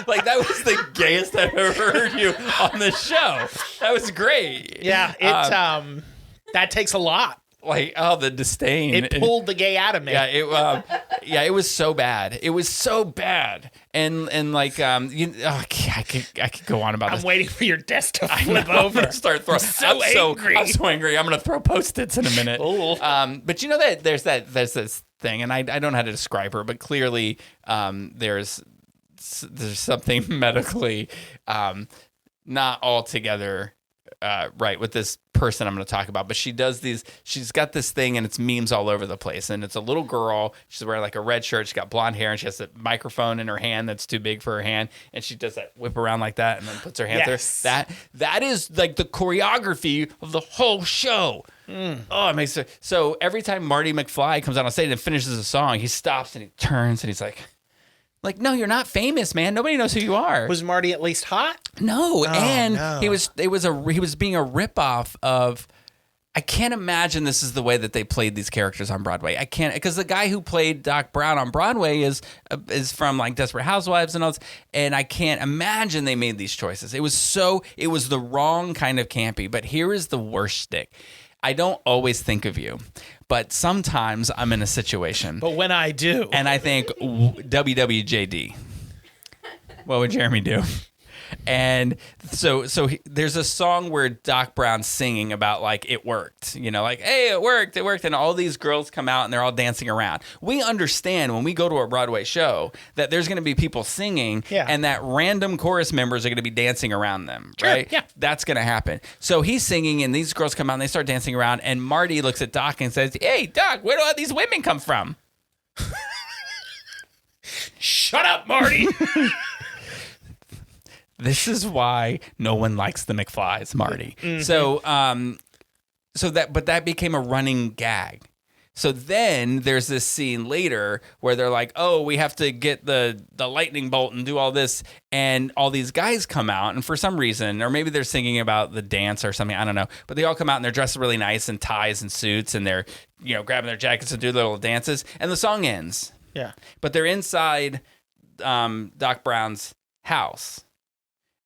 like that was the gayest I've ever heard you on the show. That was great. Yeah, that takes a lot. Like, oh, the disdain. It pulled the gay out of me. Yeah, it was so bad. It was so bad. And like, I could go on about this. I'm waiting for your desk to flip over. I'm gonna start throwing. I'm so angry. I'm so angry. I'm gonna throw Post-its in a minute. But you know that there's this thing, and I don't know how to describe her, but clearly, there's something medically, not altogether right with this person I'm going to talk about, but she's got this thing, and it's memes all over the place, and it's a little girl. She's wearing like a red shirt. She's got blonde hair, and she has a microphone in her hand that's too big for her hand, and she does that whip around like that, and then puts her hand there. That is like the choreography of the whole show. Oh, it makes it so every time Marty McFly comes out on stage and finishes a song, he stops and he turns and he's like, no, you're not famous, man. Nobody knows who you are. Was Marty at least hot? No, he was being a ripoff of. I can't imagine this is the way that they played these characters on Broadway. I can't, because the guy who played Doc Brown on Broadway is from like Desperate Housewives and all this, and I can't imagine they made these choices. It was the wrong kind of campy. But here is the worst stick. I don't always think of you, but sometimes I'm in a situation. But when I do. And I think, WWJD. What would Jeremy do? And so there's a song where Doc Brown's singing about like it worked, like, hey, it worked, and all these girls come out and they're all dancing around. We understand when we go to a Broadway show that there's going to be people singing and that random chorus members are going to be dancing around them, right? Yeah, that's going to happen. So he's singing and these girls come out and they start dancing around, and Marty looks at Doc and says, "Hey, Doc, where do all these women come from?" Shut up, Marty. This is why no one likes the McFlys, Marty. Mm-hmm. But that became a running gag. So then there's this scene later where they're like, oh, we have to get the lightning bolt and do all this. And all these guys come out, and for some reason, or maybe they're singing about the dance or something, I don't know. But they all come out and they're dressed really nice in ties and suits, and they're, grabbing their jackets and do little dances. And the song ends. Yeah. But they're inside Doc Brown's house.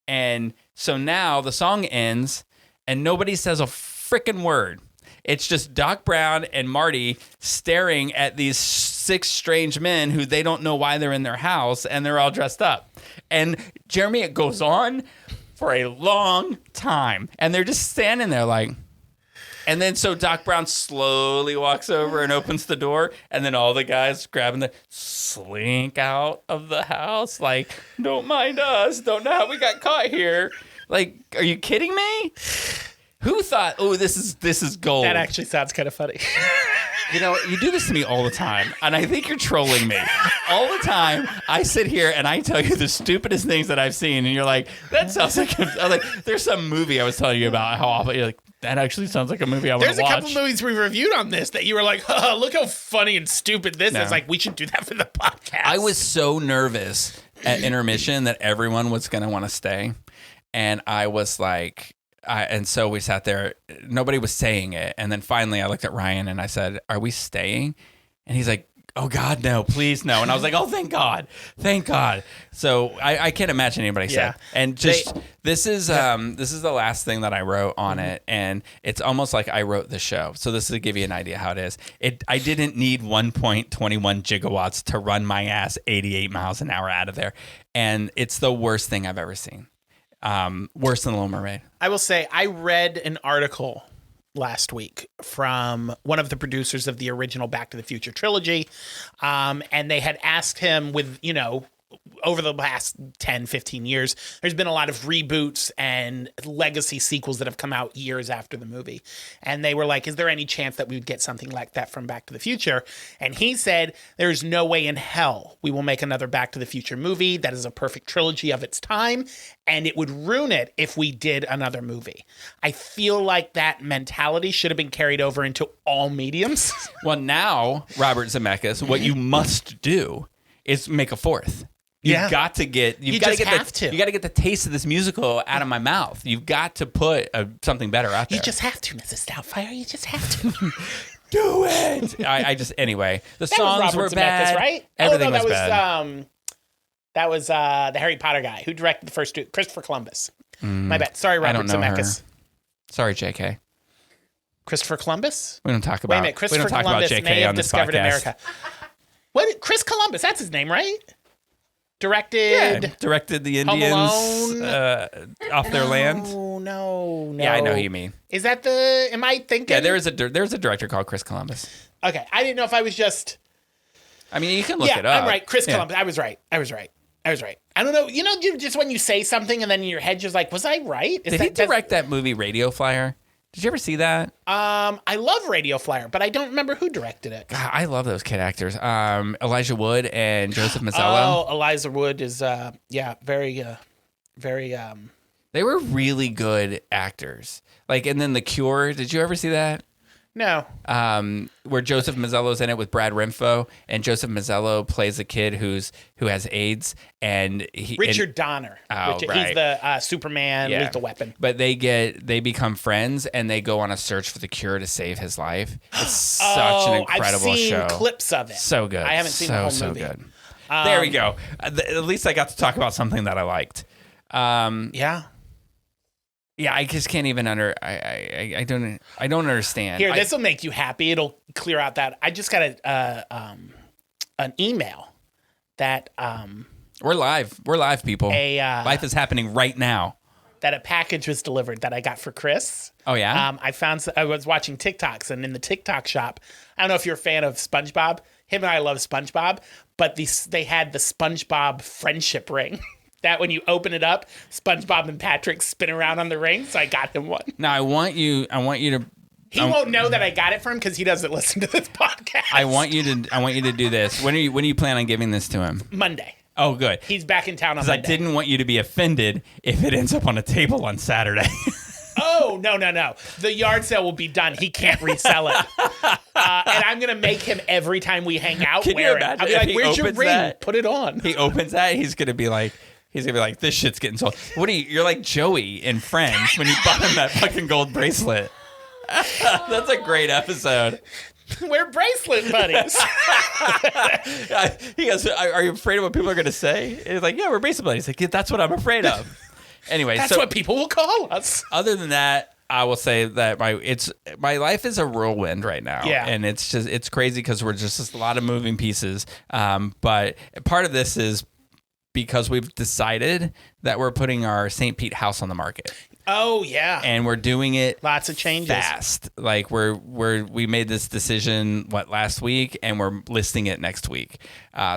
And so now the song ends and nobody says a freaking word. It's just Doc Brown and Marty staring at these 6 strange men who they don't know why they're in their house, and they're all dressed up. And Jeremy, it goes on for a long time, and they're just standing there like. And then so Doc Brown slowly walks over and opens the door, and then all the guys grabbing slink out of the house like, don't mind us, don't know how we got caught here. Like, are you kidding me? Who thought, oh, this is gold? That actually sounds kind of funny. You do this to me all the time, and I think you're trolling me. All the time, I sit here and I tell you the stupidest things that I've seen, and you're like, that sounds like there's some movie I was telling you about how awful. You're like, that actually sounds like a movie I want to watch. There's a couple movies we reviewed on this that you were like, oh, look how funny and stupid this is. Like, we should do that for the podcast. I was so nervous at intermission that everyone was going to want to stay, and I was like... and so we sat there. Nobody was saying it. And then finally I looked at Ryan and I said, are we staying? And he's like, oh, God, no, please, no. And I was like, oh, thank God. Thank God. So I can't imagine anybody said. And just this is the last thing that I wrote on it. And it's almost like I wrote the show. So this is to give you an idea how it is. I didn't need 1.21 gigawatts to run my ass 88 miles an hour out of there. And it's the worst thing I've ever seen. Worse than Little Mermaid. I will say I read an article last week from one of the producers of the original Back to the Future trilogy, and they had asked him with over the last 10, 15 years, there's been a lot of reboots and legacy sequels that have come out years after the movie. And they were like, is there any chance that we would get something like that from Back to the Future? And he said, there's no way in hell we will make another Back to the Future movie that is a perfect trilogy of its time, and it would ruin it if we did another movie. I feel like that mentality should have been carried over into all mediums. Well, now, Robert Zemeckis, what you must do is make a fourth. You've got to get you got to get the taste of this musical out of my mouth. You've got to put something better out there. You just have to, Mrs. Doubtfire. You just have to. Do it. Anyway, the songs were bad. Zemeckis, right? Everything was bad. That was the Harry Potter guy who directed the first two, Christopher Columbus. My bad. Sorry, Robert Zemeckis. Sorry, JK. Christopher Columbus? We don't talk about. Wait a minute. Christopher Columbus may have discovered America. What? Chris Columbus? That's his name, right? Directed the Indians off their land. No. Yeah, I know who you mean. Is that the? Am I thinking? Yeah, there's a director called Chris Columbus. Okay, I didn't know if I was just. I mean, you can look it up. Yeah, I'm right. Chris Columbus. I was right. I don't know. You know, just when you say something and then in your head, you're like, was I right? Did he direct that movie Radio Flyer? Did you ever see that? I love Radio Flyer, but I don't remember who directed it. God, I love those kid actors. Elijah Wood and Joseph Mazzello. Oh, Elijah Wood is, very. They were really good actors. And then The Cure. Did you ever see that? No. Where Joseph Mazzello's in it with Brad Renfro, and Joseph Mazzello plays a kid who has AIDS, and Richard Donner. Oh, He's right. the Superman Lethal Weapon. But they become friends, and they go on a search for the cure to save his life. It's such an incredible show. I've seen clips of it. So good. I haven't seen the whole movie. So good. There we go. At least I got to talk about something that I liked. Yeah, I just can't even I don't understand. Here, this will make you happy. It'll clear out that. I just got an email that we're live. We're live, people. Life is happening right now. That a package was delivered that I got for Chris. Oh yeah. I was watching TikToks, and in the TikTok shop, I don't know if you're a fan of SpongeBob. Him and I love SpongeBob, but they had the SpongeBob friendship ring. That when you open it up, SpongeBob and Patrick spin around on the ring. So I got him one. Now I want you to. He won't know that I got it from him because he doesn't listen to this podcast. I want you to do this. When do you plan on giving this to him? Monday. Oh, good. He's back in town on Monday. Because I didn't want you to be offended if it ends up on a table on Saturday. Oh, no. The yard sale will be done. He can't resell it. And I'm going to make him every time we hang out wear it. I'll be like, where's your ring? That, put it on. He opens that. He's going to be like, this shit's getting sold. You're like Joey in Friends when you bought him that fucking gold bracelet. That's a great episode. We're bracelet buddies. He goes, are you afraid of what people are going to say? And he's like, yeah, we're bracelet buddies. He's like, yeah, that's what I'm afraid of. Anyway, that's what people will call us. Other than that, I will say that my life is a whirlwind right now. Yeah. And it's crazy because we're just a lot of moving pieces. But part of this is because we've decided that we're putting our St. Pete house on the market. Oh yeah, and we're doing it lots of changes fast. Like we made this decision last week, and we're listing it next week.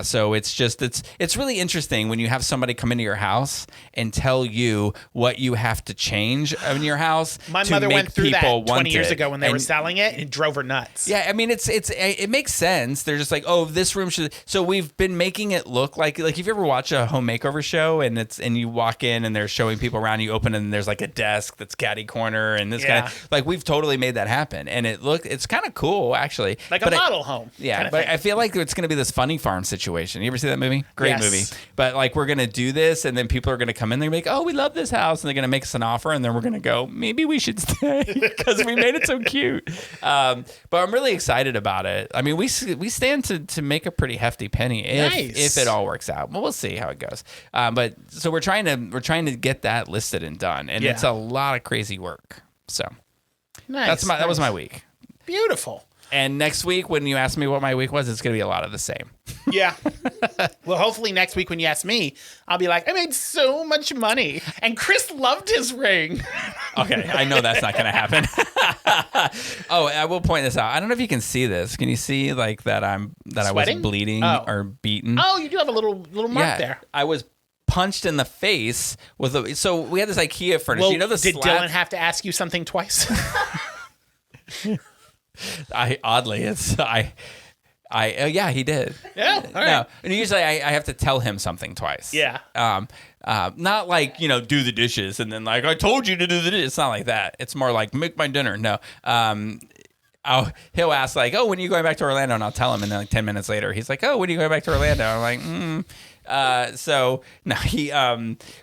So it's really interesting when you have somebody come into your house and tell you what you have to change in your house. My mother went through that 20 years ago when they were selling it, and it drove her nuts. Yeah, I mean it makes sense. They're just like, oh, this room should. So we've been making it look like if you ever watch a home makeover show and you walk in and they're showing people around, you open it and there's like a desk that's catty corner and this kind of we've totally made that happen, and it's kind of cool actually, like a model home. Yeah, but I feel like it's going to be this Funny Farm situation. You ever see that movie? Great movie. But we're going to do this, and then people are going to come in. They're going to be like, oh, we love this house, and they're going to make us an offer, and then we're going to go, maybe we should stay because we made it so cute. But I'm really excited about it. I mean, we stand to make a pretty hefty penny if it all works out. Well, we'll see how it goes. But so we're trying to get that listed and done, and it's a lot of crazy work. So that was my week. Beautiful. And next week, when you ask me what my week was, it's going to be a lot of the same. Yeah. Well, hopefully next week when you ask me, I'll be like, I made so much money, and Chris loved his ring. Okay, I know that's not going to happen. Oh, I will point this out. I don't know if you can see this. Can you see like that I was bleeding or beaten? Oh, you do have a little mark there. I was punched in the face with so we had this IKEA furniture. Well, you know the did Dylan have to ask you something twice? Yeah, he did. Yeah, all right. No, and usually I have to tell him something twice. Yeah. Not like, do the dishes and then like, I told you to do the dishes. It's not like that. It's more like, make my dinner. No. He'll ask like, oh, when are you going back to Orlando? And I'll tell him. And then like 10 minutes later, he's like, oh, when are you going back to Orlando? I'm like, so no,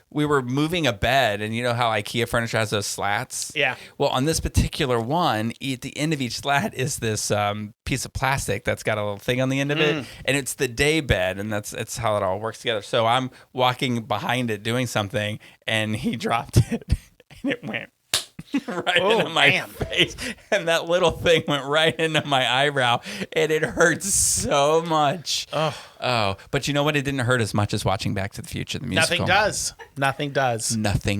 we were moving a bed, and you know how IKEA furniture has those slats? Yeah. Well, on this particular one, at the end of each slat is this piece of plastic that's got a little thing on the end of it, and it's the day bed, and it's how it all works together. So I'm walking behind it doing something, and he dropped it, and it went right into my face, and that little thing went right into my eyebrow, and it hurts so much. Oh, but you know what? It didn't hurt as much as watching Back to the Future, the musical. Nothing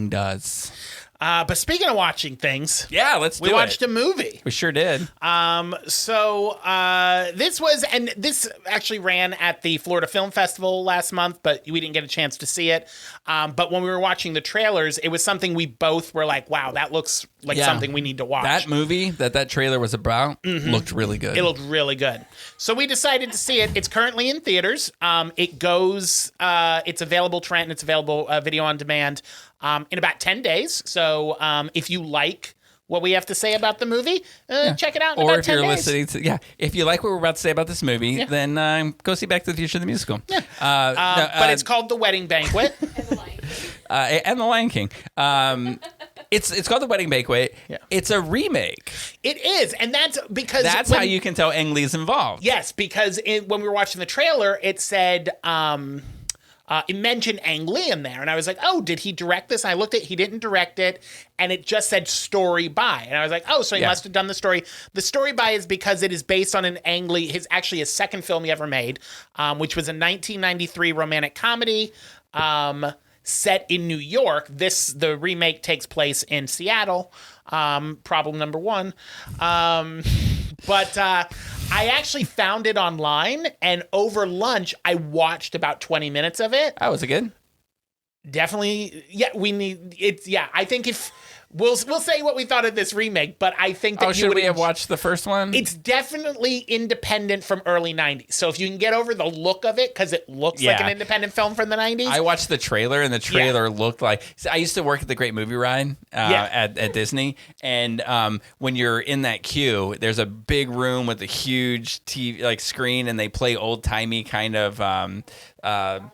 does. But speaking of watching things, we watched a movie. We sure did. So this actually ran at the Florida Film Festival last month, but we didn't get a chance to see it. But when we were watching the trailers, it was something we both were like, wow, that looks like something we need to watch. That movie that trailer was about looked really good. It looked really good. So we decided to see it. It's currently in theaters. It's available to rent, and it's available video on demand in about 10 days. So if you like what we have to say about the movie, check it out in about 10 days. Or if you're listening to, if you like what we're about to say about this movie, then go see Back to the Future, the musical. Yeah. But it's called The Wedding Banquet. And The Lion King. It's called The Wedding Banquet. Yeah. It's a remake. It is, and that's because how you can tell Ang Lee's involved. Yes, because when we were watching the trailer, it said it mentioned Ang Lee in there, and I was like, oh, did he direct this? And I looked at it, he didn't direct it, and it just said story by, and I was like, oh, so he must have done the story. The story by is because it is based on an Ang Lee, his second film he ever made, which was a 1993 romantic comedy set in New York. The remake takes place in Seattle. Problem number one. But I actually found it online, and over lunch, I watched about 20 minutes of it. Oh, was it good? Definitely. Yeah, we need it. Yeah, I think if we'll say what we thought of this remake, but I think that should we have watched the first one? It's definitely independent from early 90s. So if you can get over the look of it, because it looks like an independent film from the 90s. I watched the trailer, and the trailer looked like... So I used to work at the Great Movie Ride at Disney, and when you're in that queue, there's a big room with a huge TV screen, and they play old-timey kind of...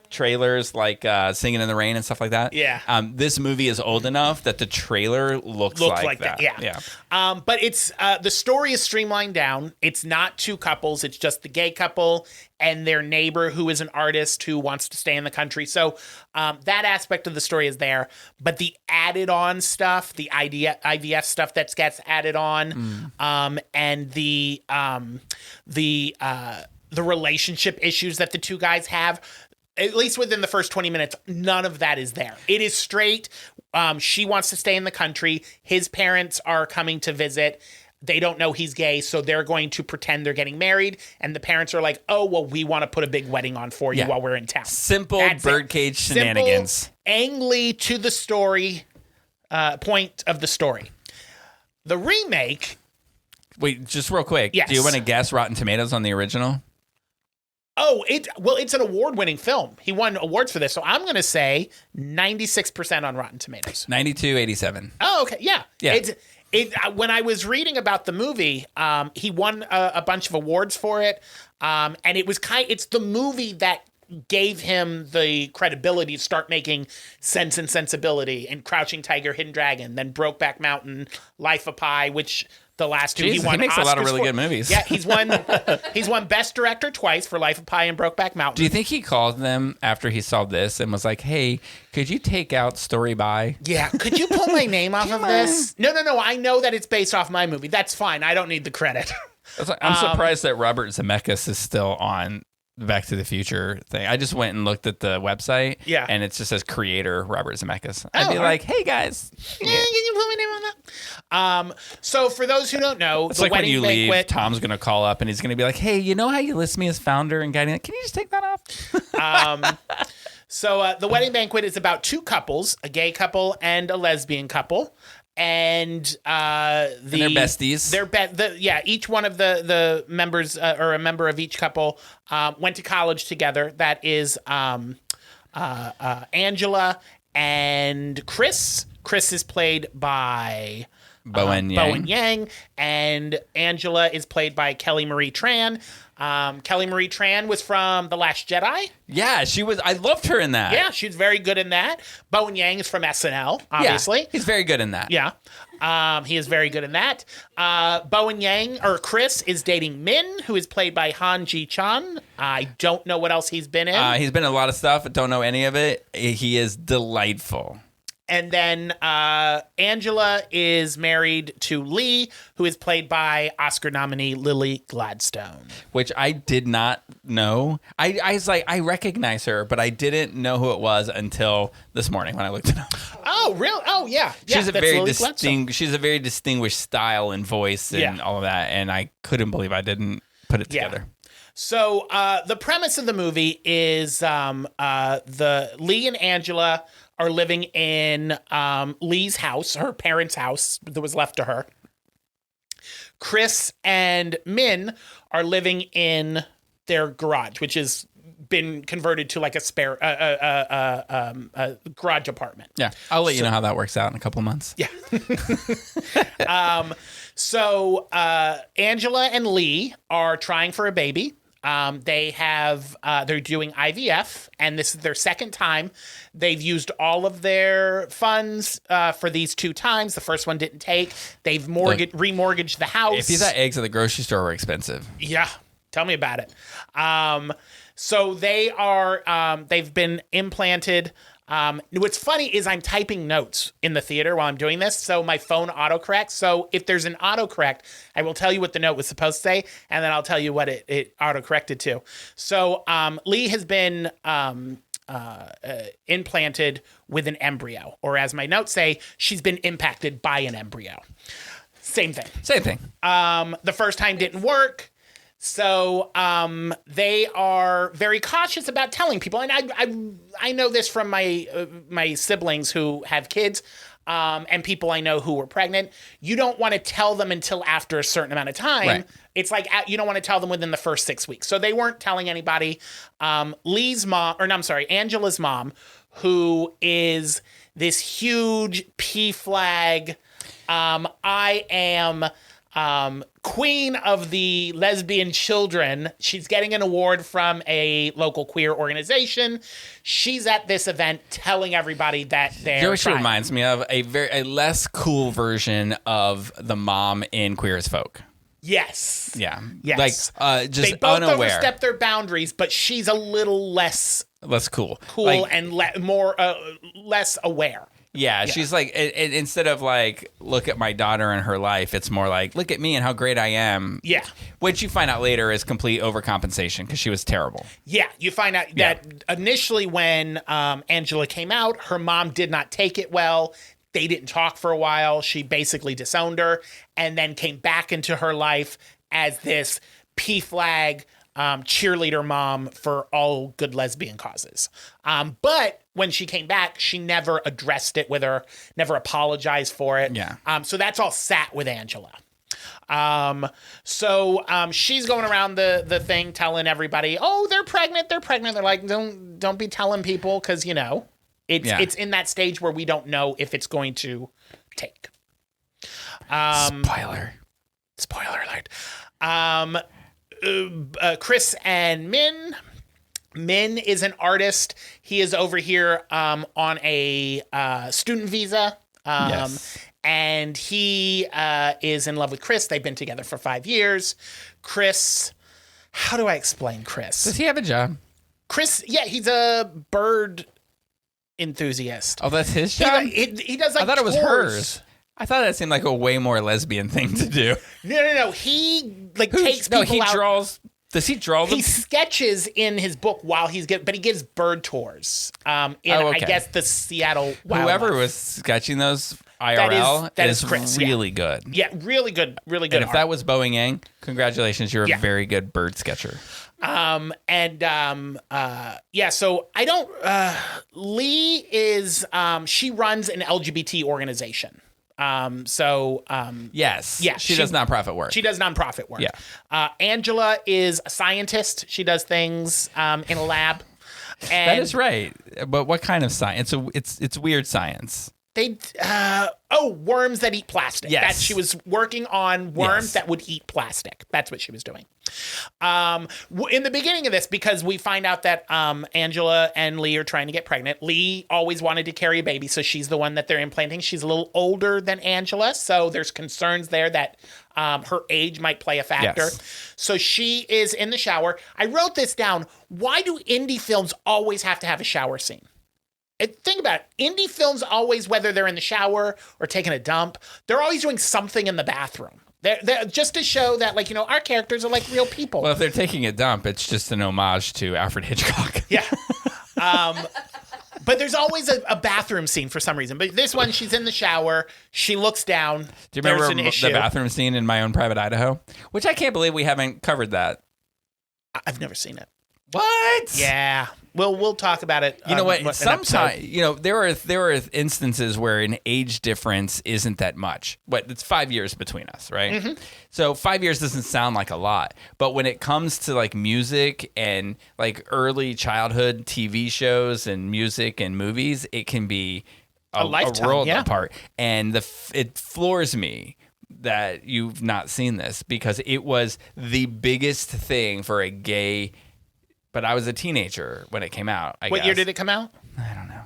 trailers like Singing in the Rain and stuff like that. Yeah. This movie is old enough that the trailer looks like that. Yeah. But it's the story is streamlined down. It's not two couples. It's just the gay couple and their neighbor who is an artist who wants to stay in the country. So that aspect of the story is there. But the added on stuff, the IVF stuff that gets added on, and the relationship issues that the two guys have, at least within the first 20 minutes, none of that is there. It is straight. She wants to stay in the country. His parents are coming to visit. They don't know he's gay, so they're going to pretend they're getting married. And the parents are like, oh, well, we want to put a big wedding on for you while we're in town. Simple birdcage shenanigans. Simple, Ang Lee to the story, point of the story. The remake... Wait, just real quick. Yes. Do you want to guess Rotten Tomatoes on the original? Oh, it's an award-winning film. He won awards for this, so I'm going to say 96% on Rotten Tomatoes. 92.87. Oh, okay, yeah. When I was reading about the movie, he won a bunch of awards for it, and it's the movie that gave him the credibility to start making Sense and Sensibility and Crouching Tiger, Hidden Dragon, then Brokeback Mountain, Life of Pi, which the last two he won. He makes Oscars a lot of really good movies. Yeah, he's won Best Director twice for Life of Pi and Brokeback Mountain. Do you think he called them after he saw this and was like, "Hey, could you take out Story by?" Yeah, could you pull my name off of this? No. I know that it's based off my movie. That's fine. I don't need the credit. I'm surprised that Robert Zemeckis is still on Back to the Future thing. I just went and looked at the website. Yeah. And it just says creator Robert Zemeckis. I'd be like, hey guys. Yeah, can you put my name on that? So for those who don't know, It's the like when Wedding you Banquet, leave, Tom's going to call up and he's going to be like, hey, you know how you list me as founder and guiding? Can you just take that off? So the Wedding Banquet is about two couples, a gay couple and a lesbian couple. And they're besties. Each one of the members or a member of each couple went to college together. That is Angela and Chris. Chris is played by Bowen Yang, and Angela is played by Kelly Marie Tran. Kelly Marie Tran was from The Last Jedi. Yeah, she was. I loved her in that. Yeah, she's very good in that. Bowen Yang is from SNL, obviously. Yeah, he's very good in that. Yeah, he is very good in that. Bowen Yang, or Chris, is dating Min, who is played by Han Ji Chan. I don't know what else he's been in. He's been in a lot of stuff. Don't know any of it. He is delightful. And then Angela is married to Lee, who is played by Oscar nominee Lily Gladstone. Which I did not know. I was like, I recognize her, but I didn't know who it was until this morning when I looked it up. Oh, really? Oh, yeah. She's a very distinguished style and voice and all of that, and I couldn't believe I didn't put it together. So the premise of the movie is the Lee and Angela are living in Lee's house, her parents' house that was left to her. Chris and Min are living in their garage, which has been converted to like a spare garage apartment. Yeah, I'll let you know how that works out in a couple of months. Yeah. So Angela and Lee are trying for a baby. They're doing IVF, and this is their second time. They've used all of their funds for these two times. The first one didn't take. They've remortgaged the house. If you thought eggs at the grocery store were expensive. Yeah, tell me about it. So they've been implanted. What's funny is I'm typing notes in the theater while I'm doing this, so my phone autocorrects. So if there's an autocorrect, I will tell you what the note was supposed to say, and then I'll tell you what it autocorrected to. So Lee has been implanted with an embryo, or as my notes say, she's been impacted by an embryo. Same thing. The first time didn't work. So they are very cautious about telling people, and I know this from my siblings who have kids, and people I know who were pregnant. You don't want to tell them until after a certain amount of time. Right. It's like you don't want to tell them within the first 6 weeks. So they weren't telling anybody. Angela's mom, who is this huge P flag. I am queen of the lesbian children. She's getting an award from a local queer organization. She's at this event telling everybody that they're. You know what she reminds me of? A less cool version of the mom in Queer as Folk. Yes. Yeah. Yes. Like just they both unaware. Overstep their boundaries, but she's a little less cool. And less aware. Yeah, she's like, instead of like, look at my daughter and her life, it's more like, look at me and how great I am. Yeah. Which you find out later is complete overcompensation because she was terrible. Yeah, you find out that initially when Angela came out, her mom did not take it well. They didn't talk for a while. She basically disowned her and then came back into her life as this P-flag cheerleader mom for all good lesbian causes. But when she came back, she never addressed it with her, never apologized for it. Yeah. So that's all sat with Angela. So she's going around the thing telling everybody, oh, they're pregnant. They're like, don't be telling people because, you know, it's in that stage where we don't know if it's going to take. Spoiler alert. Chris and Min. Min is an artist. He is over here on a student visa. Yes. And he is in love with Chris. They've been together for 5 years. Chris, how do I explain Chris? Does he have a job? Chris, yeah, he's a bird enthusiast. Oh, that's his job? He does like I thought it was tours. hers. I thought that seemed like a way more lesbian thing to do. No. He takes people out. He draws Does he draw them? He sketches in his book while but he gives bird tours. I guess the Seattle Wildlife. Whoever was sketching those IRL is Chris, really good. Yeah, really good, really good. And if that was Bowen Yang, congratulations, you're a very good bird sketcher. So I don't. Lee is she runs an LGBT organization. Yes. Yeah. She does nonprofit work. She does nonprofit work. Yeah. Angela is a scientist. She does things in a lab. And that is right. But what kind of science? It's weird science. Worms that eat plastic. Yes. She was working on worms that would eat plastic. That's what she was doing. In the beginning of this, because we find out that Angela and Lee are trying to get pregnant. Lee always wanted to carry a baby, so she's the one that they're implanting. She's a little older than Angela, so there's concerns there that her age might play a factor. Yes. So she is in the shower. I wrote this down. Why do indie films always have to have a shower scene? Think about it. Indie films always, whether they're in the shower or taking a dump, they're always doing something in the bathroom. They're just to show that, our characters are like real people. Well, if they're taking a dump, it's just an homage to Alfred Hitchcock. Yeah. But there's always a bathroom scene for some reason. But this one, she's in the shower. She looks down. Do you remember the bathroom scene in My Own Private Idaho? Which I can't believe we haven't covered that. I've never seen it. What? Yeah. We'll talk about it. You know what? Sometimes, there are instances where an age difference isn't that much. But it's 5 years between us, right? Mm-hmm. So 5 years doesn't sound like a lot. But when it comes to music and early childhood TV shows and music and movies, it can be a world apart. And it floors me that you've not seen this, because it was the biggest thing for a gay. But I was a teenager when it came out. What year did it come out? I don't know.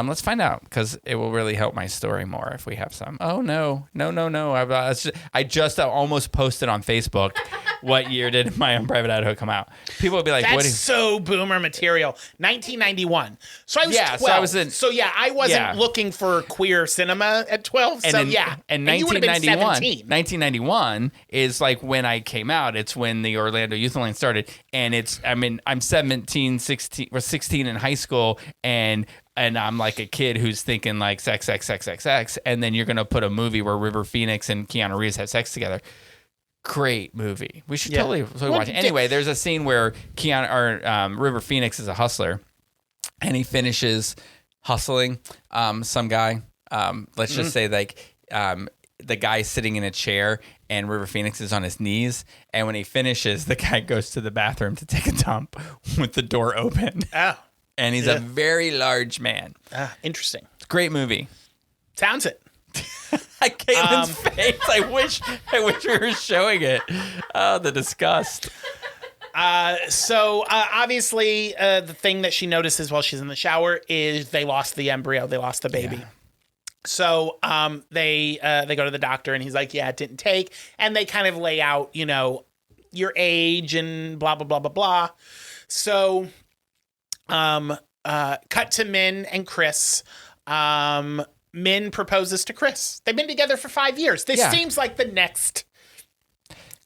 Let's find out, because it will really help my story more if we have some. Oh, no. I just almost posted on Facebook, what year did My Own Private Idaho come out? People would be like, That's so boomer material. 1991. So I was 12. I wasn't looking for queer cinema at 12. And you would have been 17. 1991 is when I came out. It's when the Orlando Youth Alliance started. And I'm 16 in high school, and I'm a kid who's thinking sex, and then you're going to put a movie where River Phoenix and Keanu Reeves have sex together. Great movie. We should totally watch it. Anyway, there's a scene where River Phoenix is a hustler, and he finishes hustling some guy. Let's just say the guy's sitting in a chair and River Phoenix is on his knees, and when he finishes, the guy goes to the bathroom to take a dump with the door open. Oh. And he's a very large man. Interesting. It's a great movie. Sounds it. Caitlin's face. I wish we were showing it. Oh, the disgust. Obviously, the thing that she notices while she's in the shower is they lost the embryo. They lost the baby. Yeah. So they go to the doctor, and he's like, yeah, it didn't take. And they kind of lay out, your age and blah, blah, blah, blah, blah. So cut to Min and Chris. Min proposes to Chris. They've been together for 5 years. This seems like the next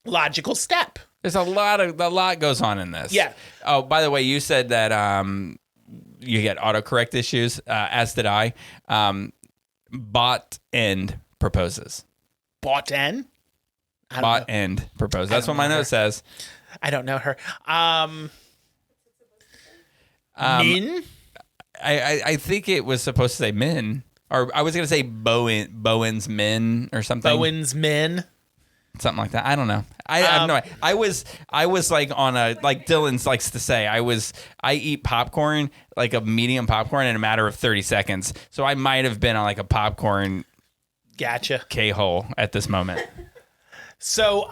logical step. There's a lot goes on in this. Yeah. Oh, by the way, you said that you get autocorrect issues, as did I. Bot End proposes. Bot End? Bot End proposes. That's what my note says. I don't know her. Min? I think it was supposed to say Min. Or I was going to say Bowen's Min or something. Bowen's Min? Something like that. I don't know. I have no idea. I was on a, Dylan likes to say, I eat popcorn, a medium popcorn, in a matter of 30 seconds. So I might have been on a popcorn gotcha K-hole at this moment. So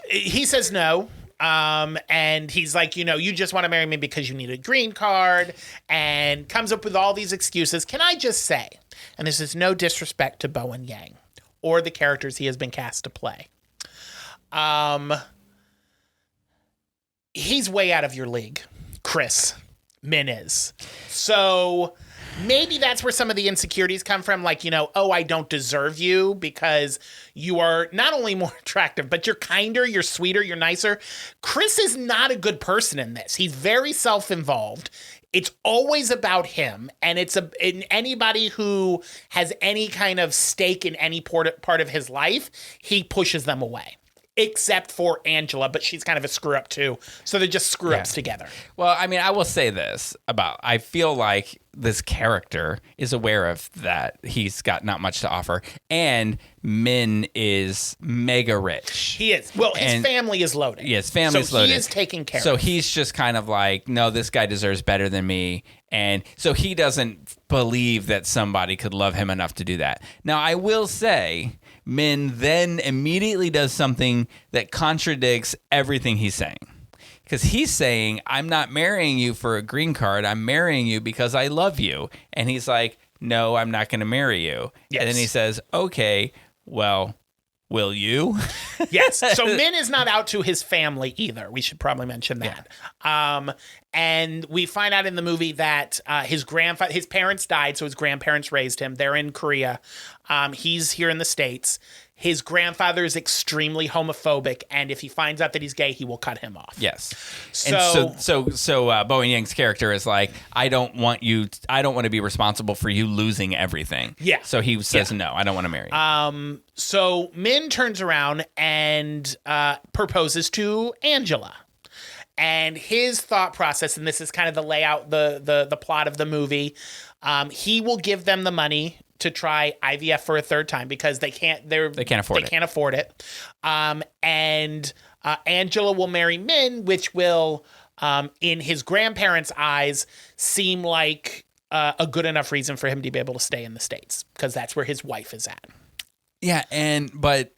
he says no. And he's like, you just want to marry me because you need a green card, and comes up with all these excuses. Can I just say, and this is no disrespect to Bowen Yang or the characters he has been cast to play. He's way out of your league, Chris. Min is. So maybe that's where some of the insecurities come from. Like, oh, I don't deserve you because you are not only more attractive, but you're kinder, you're sweeter, you're nicer. Chris is not a good person in this. He's very self-involved. It's always about him, and in anybody who has any kind of stake in any part of his life, he pushes them away. Except for Angela, but she's kind of a screw up too. So they're just screw ups together. Well, I mean, I will say this I feel like this character is aware of that. He's got not much to offer. And Min is mega rich. He is. Well, his family is loaded. Yes, family's loaded. So he is taken care of. So he's just kind of like, no, this guy deserves better than me. And so he doesn't believe that somebody could love him enough to do that. Now, I will say, Min then immediately does something that contradicts everything he's saying. Because he's saying, I'm not marrying you for a green card. I'm marrying you because I love you. And he's like, no, I'm not going to marry you. Yes. And then he says, okay, well, will you? Yes. So Min is not out to his family either. We should probably mention that. Yeah. And we find out in the movie that his parents died, so his grandparents raised him. They're in Korea. He's here in the States. His grandfather is extremely homophobic, and if he finds out that he's gay, he will cut him off. Yes. So Bowen Yang's character is like, I don't want to be responsible for you losing everything. Yeah. So he says, no, I don't want to marry you. So Min turns around and proposes to Angela. And his thought process, and this is kind of the layout, the plot of the movie, he will give them the money to try IVF for a third time because they can't afford it. And Angela will marry Min, which will, in his grandparents' eyes, seem like a good enough reason for him to be able to stay in the States because that's where his wife is at. Yeah, but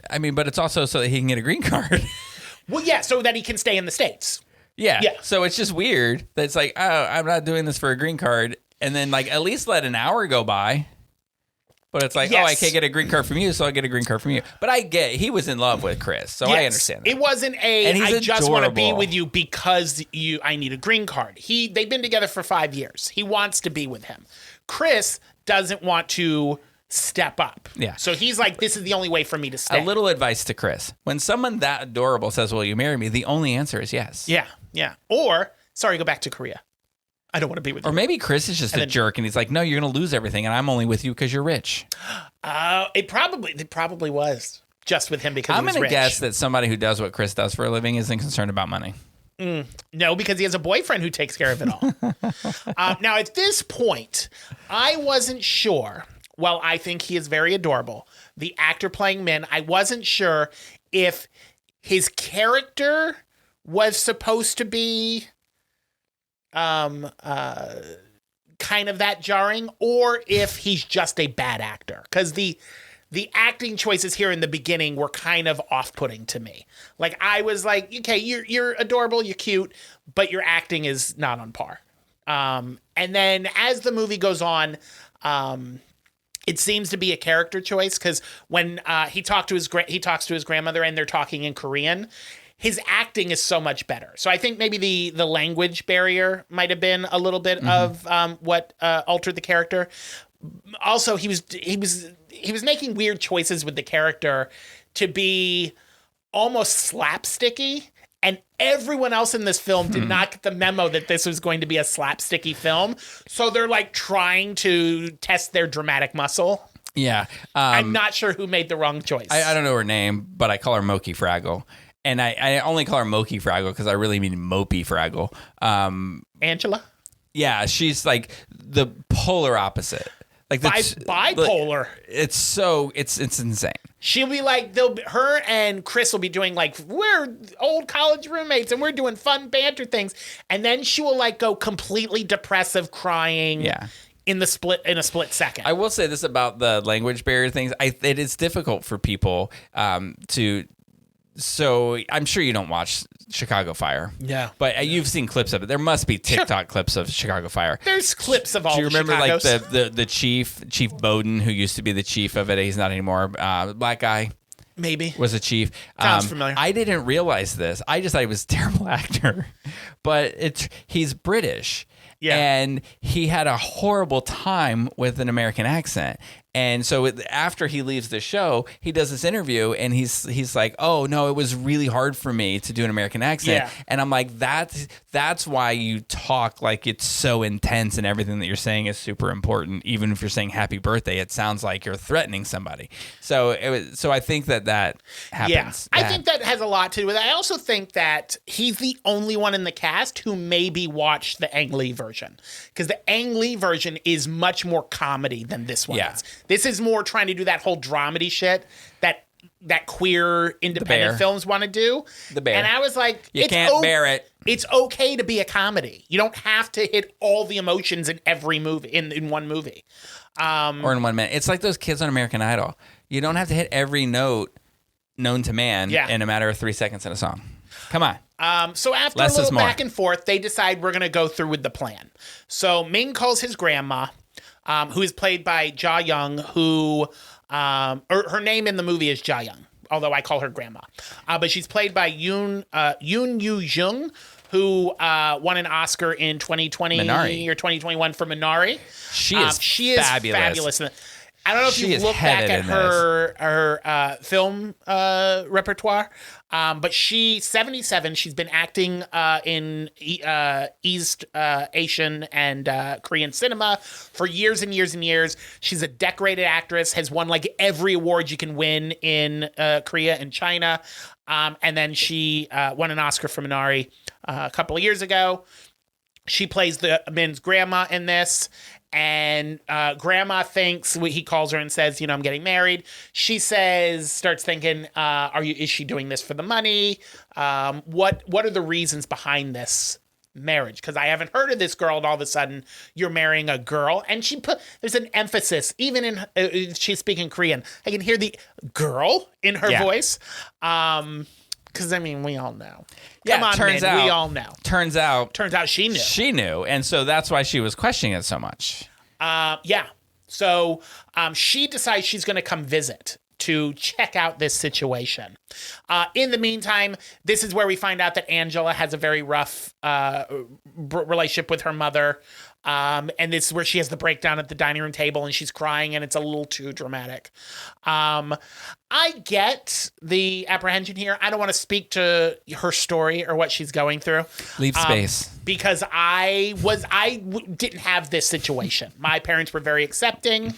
it's also so that he can get a green card. Well, yeah, so that he can stay in the States. Yeah. So it's just weird that it's like, oh, I'm not doing this for a green card. And then, like, at least let an hour go by. But it's like, yes. Oh, I can't get a green card from you, so I'll get a green card from you. But I get he was in love with Chris, so yes. I understand that. It wasn't I just want to be with you because I need a green card. They've been together for 5 years. He wants to be with him. Chris doesn't want to step up. Yeah. So he's like, this is the only way for me to stay. A little advice to Chris. When someone that adorable says, will you marry me? The only answer is yes. Yeah. Yeah. Or, sorry, go back to Korea. I don't want to be with you. Or maybe Chris is just a jerk and he's like, no, you're going to lose everything and I'm only with you because you're rich. It probably was just with him because I'm going to guess that somebody who does what Chris does for a living isn't concerned about money. No, because he has a boyfriend who takes care of it all. Now, at this point, I wasn't sure. Well, I think he is very adorable. The actor playing Min, I wasn't sure if his character was supposed to be kind of that jarring, or if he's just a bad actor. Because the acting choices here in the beginning were kind of off-putting to me. Like, I was like, okay, you're adorable, you're cute, but your acting is not on par. And then as the movie goes on, it seems to be a character choice because when he talks to his grandmother and they're talking in Korean, his acting is so much better. So I think maybe the language barrier might have been a little bit of what altered the character. Also, he was making weird choices with the character to be almost slapsticky. And everyone else in this film did not get the memo that this was going to be a slapsticky film. So they're like trying to test their dramatic muscle. Yeah. I'm not sure who made the wrong choice. I don't know her name, but I call her Moki Fraggle. And I only call her Moki Fraggle because I really mean Mopey Fraggle. Angela? Yeah, she's like the polar opposite. Like bipolar. It's insane. She'll be like, her and Chris will be doing like, we're old college roommates and we're doing fun banter things. And then she will like go completely depressive, crying in a split second. I will say this about the language barrier things. It is difficult for people so I'm sure you don't watch Chicago Fire. Yeah. But you've seen clips of it. There must be TikTok clips of Chicago Fire. There's clips of all the Do you remember Chicagos. like the Chief Bowden, who used to be the chief of it? He's not anymore. Black guy. Maybe. Was a chief. Sounds familiar. I didn't realize this. I just thought he was a terrible actor. But he's British. Yeah. And he had a horrible time with an American accent. And so after he leaves the show, he does this interview and he's like, "Oh no, it was really hard for me to do an American accent." Yeah. And I'm like, that's why you talk like it's so intense and everything that you're saying is super important. Even if you're saying happy birthday, it sounds like you're threatening somebody. So I think that happens. Yeah. I think that has a lot to do with it. I also think that he's the only one in the cast who maybe watched the Ang Lee version, because the Ang Lee version is much more comedy than this one is. This is more trying to do that whole dramedy shit that queer independent films want to do. The bear. And I was like, you can't bear it. It's okay to be a comedy. You don't have to hit all the emotions in every movie, in one movie. Or in 1 minute. It's like those kids on American Idol. You don't have to hit every note known to man in a matter of 3 seconds in a song. Come on. So after Less a little is more. back and forth, they decide we're going to go through with the plan. So Ming calls his grandma, who is played by Jia Young, who, or her name in the movie is Jia Young, although I call her grandma. But she's played by Yoon Yu Jung, who won an Oscar in 2020 Minari. or 2021 for Minari. She is fabulous. I don't know if you look back at her film repertoire, but she's 77. She's been acting in East Asian and Korean cinema for years and years and years. She's a decorated actress, has won like every award you can win in Korea and China. And then she won an Oscar for Minari a couple of years ago. She plays the Min's grandma in this. And grandma thinks, he calls her and says, I'm getting married. She starts thinking, is she doing this for the money? What are the reasons behind this marriage? Because I haven't heard of this girl, and all of a sudden you're marrying a girl. And there's an emphasis, even in, she's speaking Korean. I can hear the girl in her voice. Because, we all know. Come on, turns out, we all know. Turns out she knew. She knew, and so that's why she was questioning it so much. So she decides she's going to come visit to check out this situation. In the meantime, this is where we find out that Angela has a very rough relationship with her mother. And this is where she has the breakdown at the dining room table and she's crying and it's a little too dramatic. I get the apprehension here. I don't want to speak to her story or what she's going through. Leave space. Because I didn't have this situation. My parents were very accepting,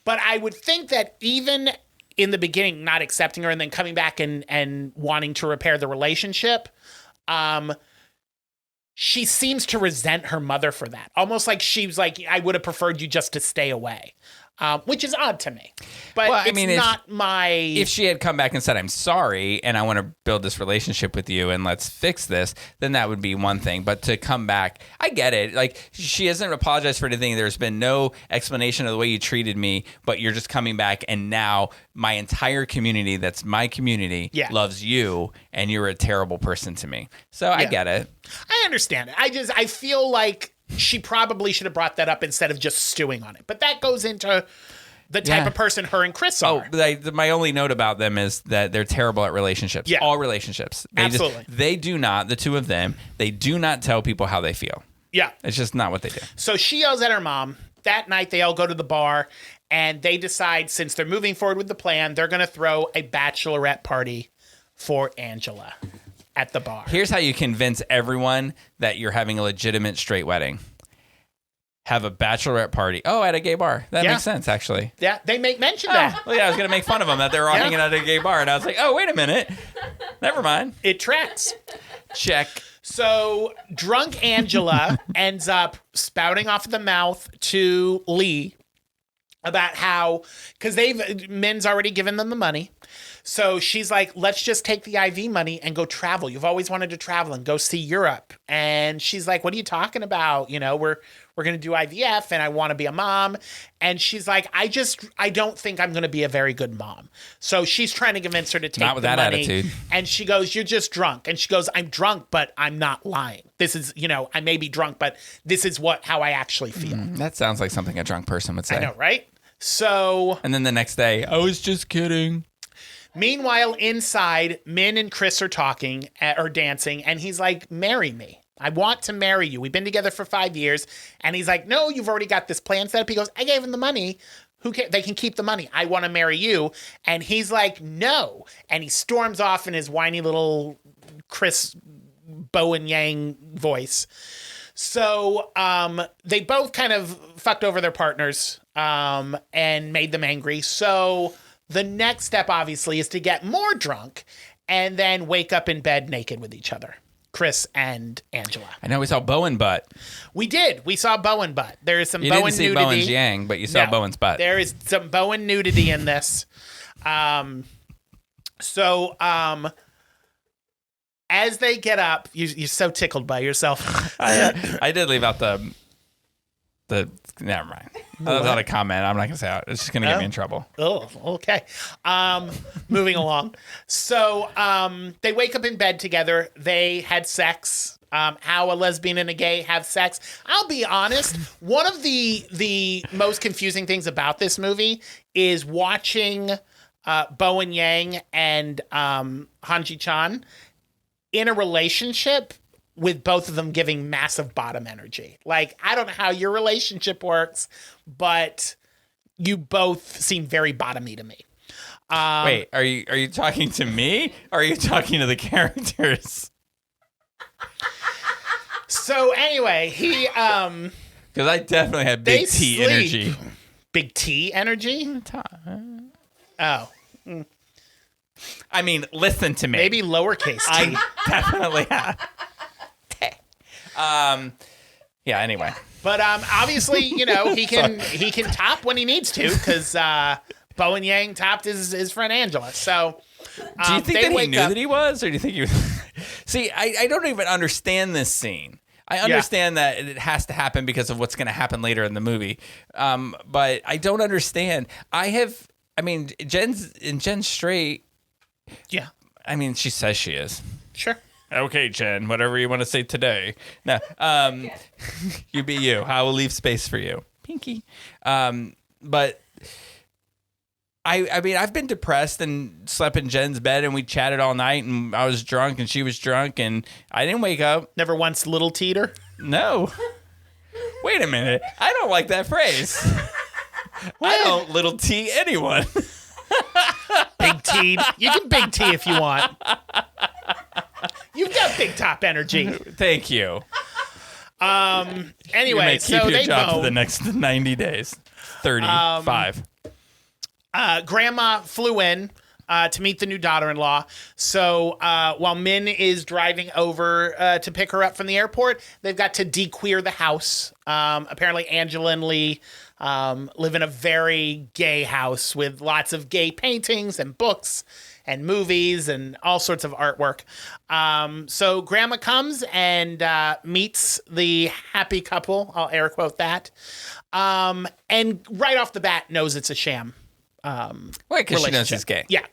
but I would think that even in the beginning, not accepting her and then coming back and wanting to repair the relationship, she seems to resent her mother for that. Almost like she was like, I would have preferred you just to stay away. Which is odd to me. But if she had come back and said, I'm sorry, and I want to build this relationship with you, and let's fix this, then that would be one thing. But to come back, I get it. Like, she hasn't apologized for anything. There's been no explanation of the way you treated me, but you're just coming back, and now my entire community, that's my community, loves you, and you're a terrible person to me. So I get it. I understand it. I feel like she probably should have brought that up instead of just stewing on it. But that goes into the type of person her and Chris are. My only note about them is that they're terrible at relationships. Yeah. All relationships. Absolutely. They do not, the two of them, they do not tell people how they feel. Yeah. It's just not what they do. So she yells at her mom. That night, they all go to the bar, and they decide, since they're moving forward with the plan, they're going to throw a bachelorette party for Angela at the bar. Here's how you convince everyone that you're having a legitimate straight wedding. Have a bachelorette party. Oh, at a gay bar. That makes sense, actually. Yeah, they make mention that. Well, I was going to make fun of them that they were all hanging out at a gay bar. And I was like, oh, wait a minute. Never mind. It tracks. Check. So drunk Angela ends up spouting off the mouth to Lee about how, because Min's already given them the money. So she's like, let's just take the IV money and go travel. You've always wanted to travel and go see Europe. And she's like, what are you talking about? We're going to do IVF and I want to be a mom. And she's like, I don't think I'm going to be a very good mom. So she's trying to convince her to take not with the that money. Attitude. And she goes, you're just drunk. And she goes, I'm drunk, but I'm not lying. This is, I may be drunk, but this is how I actually feel. That sounds like something a drunk person would say. I know, right? So. And then the next day, I was just kidding. Meanwhile, inside, Min and Chris are talking or dancing, and he's like, marry me. I want to marry you. We've been together for 5 years. And he's like, no, you've already got this plan set up. He goes, I gave him the money. They can keep the money. I want to marry you. And he's like, no. And he storms off in his whiny little Chris Bowen Yang voice. So they both kind of fucked over their partners and made them angry. So the next step, obviously, is to get more drunk and then wake up in bed naked with each other. Chris and Angela. I know we saw Bowen butt. We did. We saw Bowen butt. There is some Bowen Bowen nudity. You nudity. didn't see Bowen's Yang, but you saw Bowen's butt. There is some Bowen nudity in this. So as they get up, you're so tickled by yourself. I did leave out the. Never mind. That's not a comment. I'm not gonna say it. It's just gonna get me in trouble. Oh, okay. Moving along. So they wake up in bed together. They had sex. How a lesbian and a gay have sex. I'll be honest. One of the most confusing things about this movie is watching Bowen Yang and Hanji Chan in a relationship with both of them giving massive bottom energy. Like, I don't know how your relationship works, but you both seem very bottomy to me. Wait, are you talking to me or are you talking to the characters? So anyway, he because I definitely had big T energy. Big T energy? Oh. I mean, listen to me. Maybe lowercase t. I definitely have. Yeah, anyway. But obviously, he can top when he needs to, because Bowen Yang topped his friend Angela. So do you think that he knew that he was, or do you think he was? See, I don't even understand this scene. I understand that it has to happen because of what's going to happen later in the movie, but I don't understand. Jen's straight. Yeah. I mean, she says she is. Sure. Okay, Jen, whatever you want to say today. No, you be you. I will leave space for you. Pinky. But I mean, I've been depressed and slept in Jen's bed and we chatted all night and I was drunk and she was drunk and I didn't wake up. Never once little teeter? No. Wait a minute. I don't like that phrase. I don't little T anyone. Big T. You can big T if you want. You've got big top energy. Thank you. Anyway, keep so your they job bone. for the next 90 days. 35. Grandma flew in to meet the new daughter-in-law. So while Min is driving over to pick her up from the airport, they've got to de-queer the house. Apparently, Angela and Lee live in a very gay house with lots of gay paintings and books and movies and all sorts of artwork. So Grandma comes and meets the happy couple. I'll air quote that. And right off the bat knows it's a sham. Wait, because she knows he's gay. Yeah.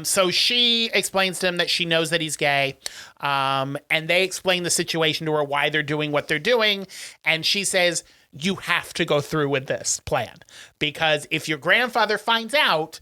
So she explains to him that she knows that he's gay. And they explain the situation to her, why they're doing what they're doing. And she says, you have to go through with this plan. Because if your grandfather finds out,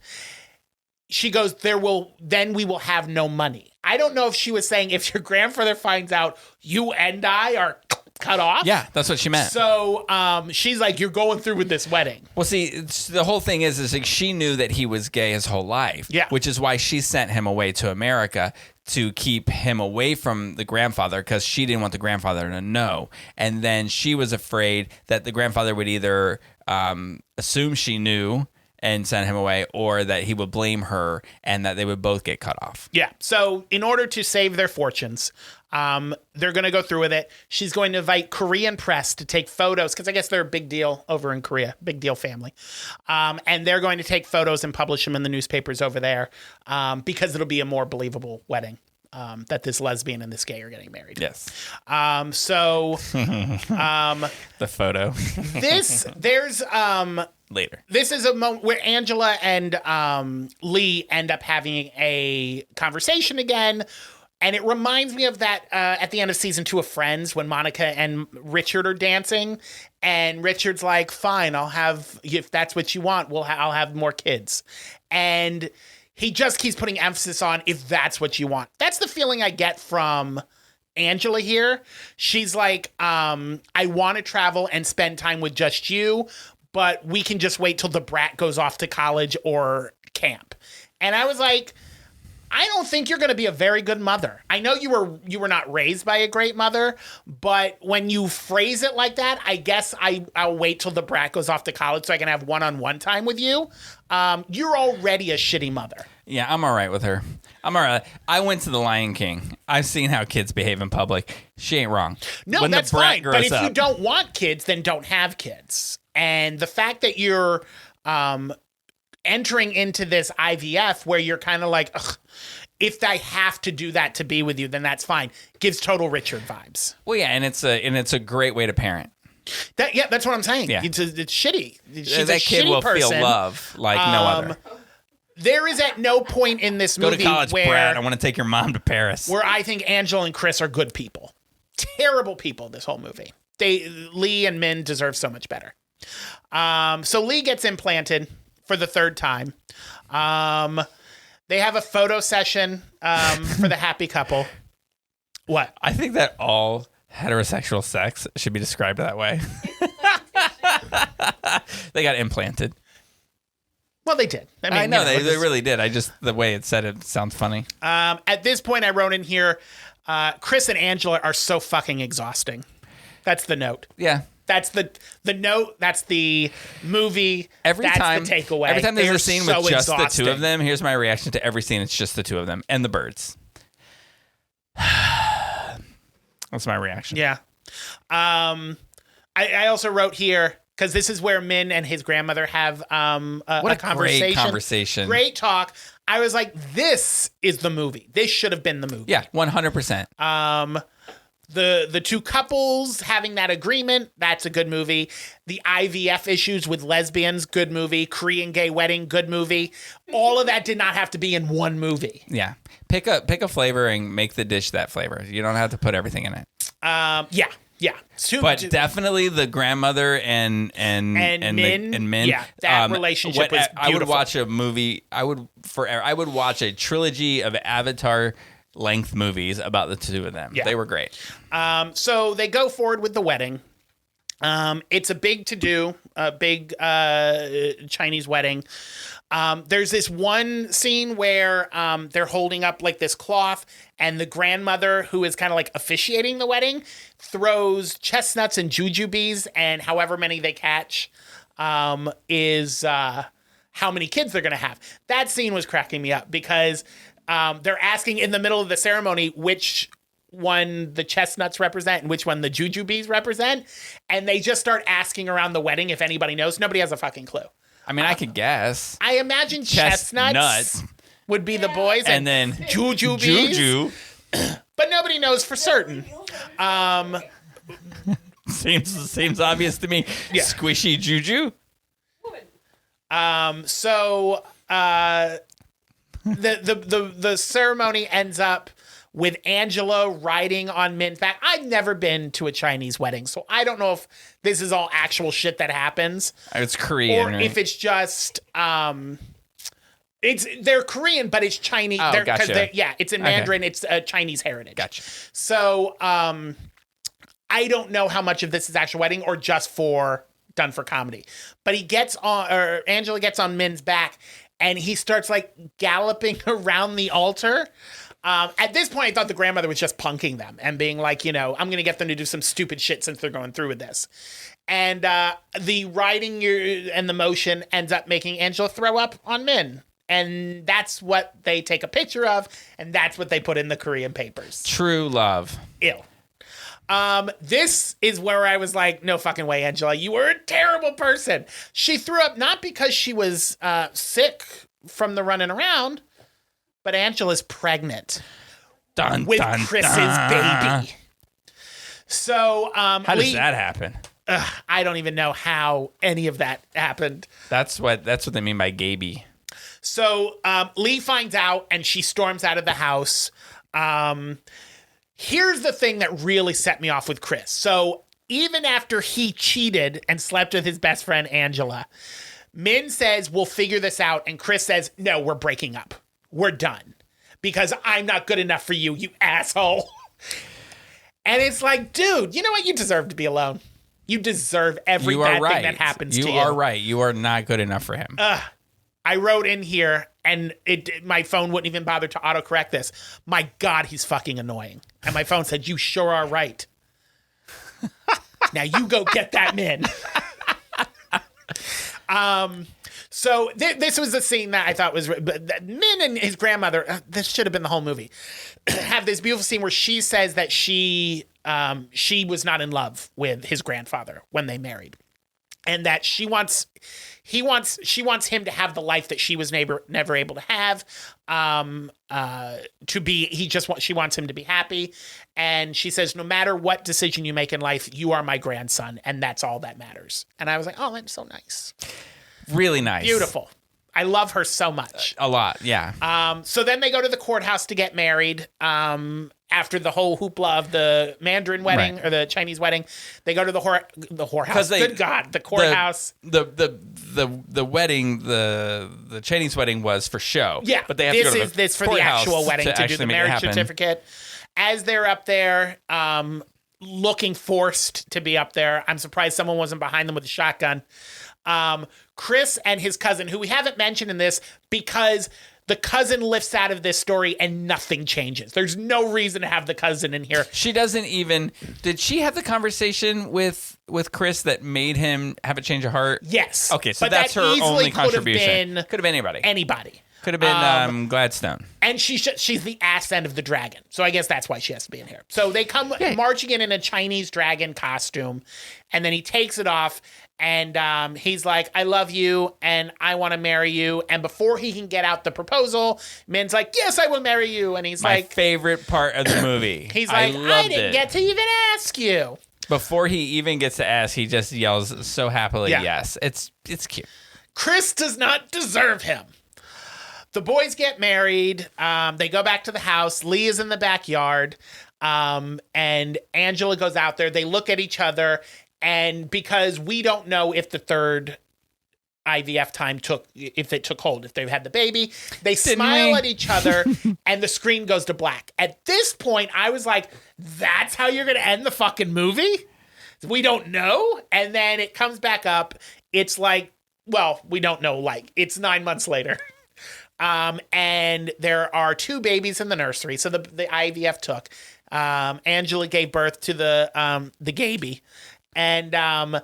she goes, then we will have no money. I don't know if she was saying if your grandfather finds out, you and I are cut off. Yeah, that's what she meant. So she's like, you're going through with this wedding. Well, see, the whole thing is like she knew that he was gay his whole life. Yeah. Which is why she sent him away to America to keep him away from the grandfather, because she didn't want the grandfather to know. And then she was afraid that the grandfather would either assume she knew and send him away, or that he would blame her and that they would both get cut off. Yeah. So in order to save their fortunes, they're going to go through with it. She's going to invite Korean press to take photos, because I guess they're a big deal over in Korea, big deal family. And they're going to take photos and publish them in the newspapers over there, because it'll be a more believable wedding. That this lesbian and this gay are getting married. Yes. The photo. There's later. This is a moment where Angela and Lee end up having a conversation again. And it reminds me of that at the end of season 2 of Friends, when Monica and Richard are dancing. And Richard's like, fine, I'll have, if that's what you want, I'll have more kids. And he just keeps putting emphasis on, if that's what you want. That's the feeling I get from Angela here. She's like, I want to travel and spend time with just you, but we can just wait till the brat goes off to college or camp. And I was like, I don't think you're going to be a very good mother. I know you were not raised by a great mother, but when you phrase it like that, I guess I'll wait till the brat goes off to college so I can have one-on-one time with you. You're already a shitty mother. Yeah, I'm all right with her. I'm all right. I went to the Lion King. I've seen how kids behave in public. She ain't wrong. No, when that's the brat fine. grows But if up, you don't want kids, then don't have kids. And the fact that you're entering into this IVF where you're kind of like, ugh, if I have to do that to be with you, then that's fine. Gives total Richard vibes. Well, yeah, and it's a great way to parent. That's what I'm saying. Yeah. It's shitty. She's that a kid shitty will person. feel love like no other. There is at no point in this Go movie to college, where Brad. I want to take your mom to Paris. where I think Angela and Chris are good people. Terrible people, this whole movie. Lee and Min deserve so much better. So Lee gets implanted for the third time. They have a photo session for the happy couple. What? I think that all heterosexual sex should be described that way. They got implanted. Well, they did. I know they really did. The way it said it sounds funny. At this point, I wrote in here, Chris and Angela are so fucking exhausting. That's the note. Yeah. That's the note. That's the movie. That's the takeaway. Every time there's a scene with just the two of them, here's my reaction to every scene. It's just the two of them and the birds. That's my reaction. Yeah. I also wrote here, because this is where Min and his grandmother have a conversation. Great conversation. Great talk. I was like, this is the movie. This should have been the movie. Yeah, 100%. The two couples having that agreement, that's a good movie. The IVF issues with lesbians, good movie. Korean gay wedding, good movie. All of that did not have to be in one movie. Yeah. Pick a flavor and make the dish that flavor. You don't have to put everything in it. Yeah. But definitely the grandmother and Min. Yeah, that relationship was beautiful. I would watch a movie. I would watch a trilogy of Avatar length movies about the two of them. Yeah. They were great. So they go forward with the wedding. It's a big to-do, a big Chinese wedding. There's this one scene where they're holding up like this cloth, and the grandmother, who is kind of like officiating the wedding, throws chestnuts and jujubes, and however many they catch is how many kids they're going to have. That scene was cracking me up because they're asking in the middle of the ceremony which one the chestnuts represent and which one the jujubes represent, and they just start asking around the wedding if anybody knows. Nobody has a fucking clue. I mean, I could guess. I imagine chestnuts would be the boys, and then jujubes, but nobody knows for certain. Seems obvious to me. Yeah. Squishy juju. So the ceremony ends up with Angela riding on Min. In fact, I've never been to a Chinese wedding, so I don't know if this is all actual shit that happens. It's Korean, or if it's just they're Korean, but it's Chinese. Oh, gotcha. It's in Mandarin. Okay. It's Chinese heritage. Gotcha. So I don't know how much of this is actual wedding or just done for comedy. But Angela gets on Min's back, and he starts like galloping around the altar. At this point, I thought the grandmother was just punking them and being like, I'm going to get them to do some stupid shit since they're going through with this. And the riding and the motion ends up making Angela throw up on Min. And that's what they take a picture of, and that's what they put in the Korean papers. True love. Ew. This is where I was like, no fucking way, Angela. You were a terrible person. She threw up not because she was sick from the running around, but Angela's pregnant with Chris's baby. So how does that happen? I don't even know how any of that happened. That's what they mean by gaby. So Lee finds out, and she storms out of the house. Here's the thing that really set me off with Chris. So even after he cheated and slept with his best friend, Angela, Min says, we'll figure this out. And Chris says, no, we're breaking up. We're done. Because I'm not good enough for you, you asshole. And it's like, dude, you know what? You deserve to be alone. You deserve every bad thing that happens to you. You are right. You are not good enough for him. I wrote in here, and my phone wouldn't even bother to autocorrect this. My God, he's fucking annoying. And my phone said, you sure are right. Now you go get that Min. So this was the scene that I thought was... Min and his grandmother, this should have been the whole movie, have this beautiful scene where she says that she was not in love with his grandfather when they married. And that she wants him to have the life that she was never able to have. She wants him to be happy. And she says, no matter what decision you make in life, you are my grandson, and that's all that matters. And I was like, oh, that's so nice. Really nice. Beautiful. I love her so much. A lot, yeah. So then they go to the courthouse to get married. After the whole hoopla of the Mandarin wedding or the Chinese wedding, they go to the whorehouse. Good God, the courthouse. The wedding, the Chinese wedding was for show. Yeah, but they have to go to this for the actual wedding to do the marriage certificate. As they're up there, looking forced to be up there, I'm surprised someone wasn't behind them with a shotgun. Chris and his cousin, who we haven't mentioned in this because the cousin lifts out of this story and nothing changes. There's no reason to have the cousin in here. She doesn't even... Did she have the conversation with Chris that made him have a change of heart? Yes. Okay, so that's her only contribution. Could have been anybody. Anybody. Could have been Gladstone. And she's the ass end of the dragon. So I guess that's why she has to be in here. So they come marching in a Chinese dragon costume, and then he takes it off, and he's like, I love you, and I want to marry you. And before he can get out the proposal, Min's like, yes, I will marry you. And he's like... My favorite part of the movie. He's like, I didn't get to even ask you. Before he even gets to ask, he just yells so happily, yes. It's cute. Chris does not deserve him. The boys get married. They go back to the house. Lee is in the backyard. And Angela goes out there. They look at each other. And because we don't know if the third IVF time if it took hold, if they had the baby, they smile at each other and the screen goes to black. At this point, I was like, that's how you're going to end the fucking movie? We don't know. And then it comes back up. It's like, well, we don't know. Like, it's 9 months later. And there are 2 babies in the nursery. So the IVF took. Angela gave birth to the gaby. And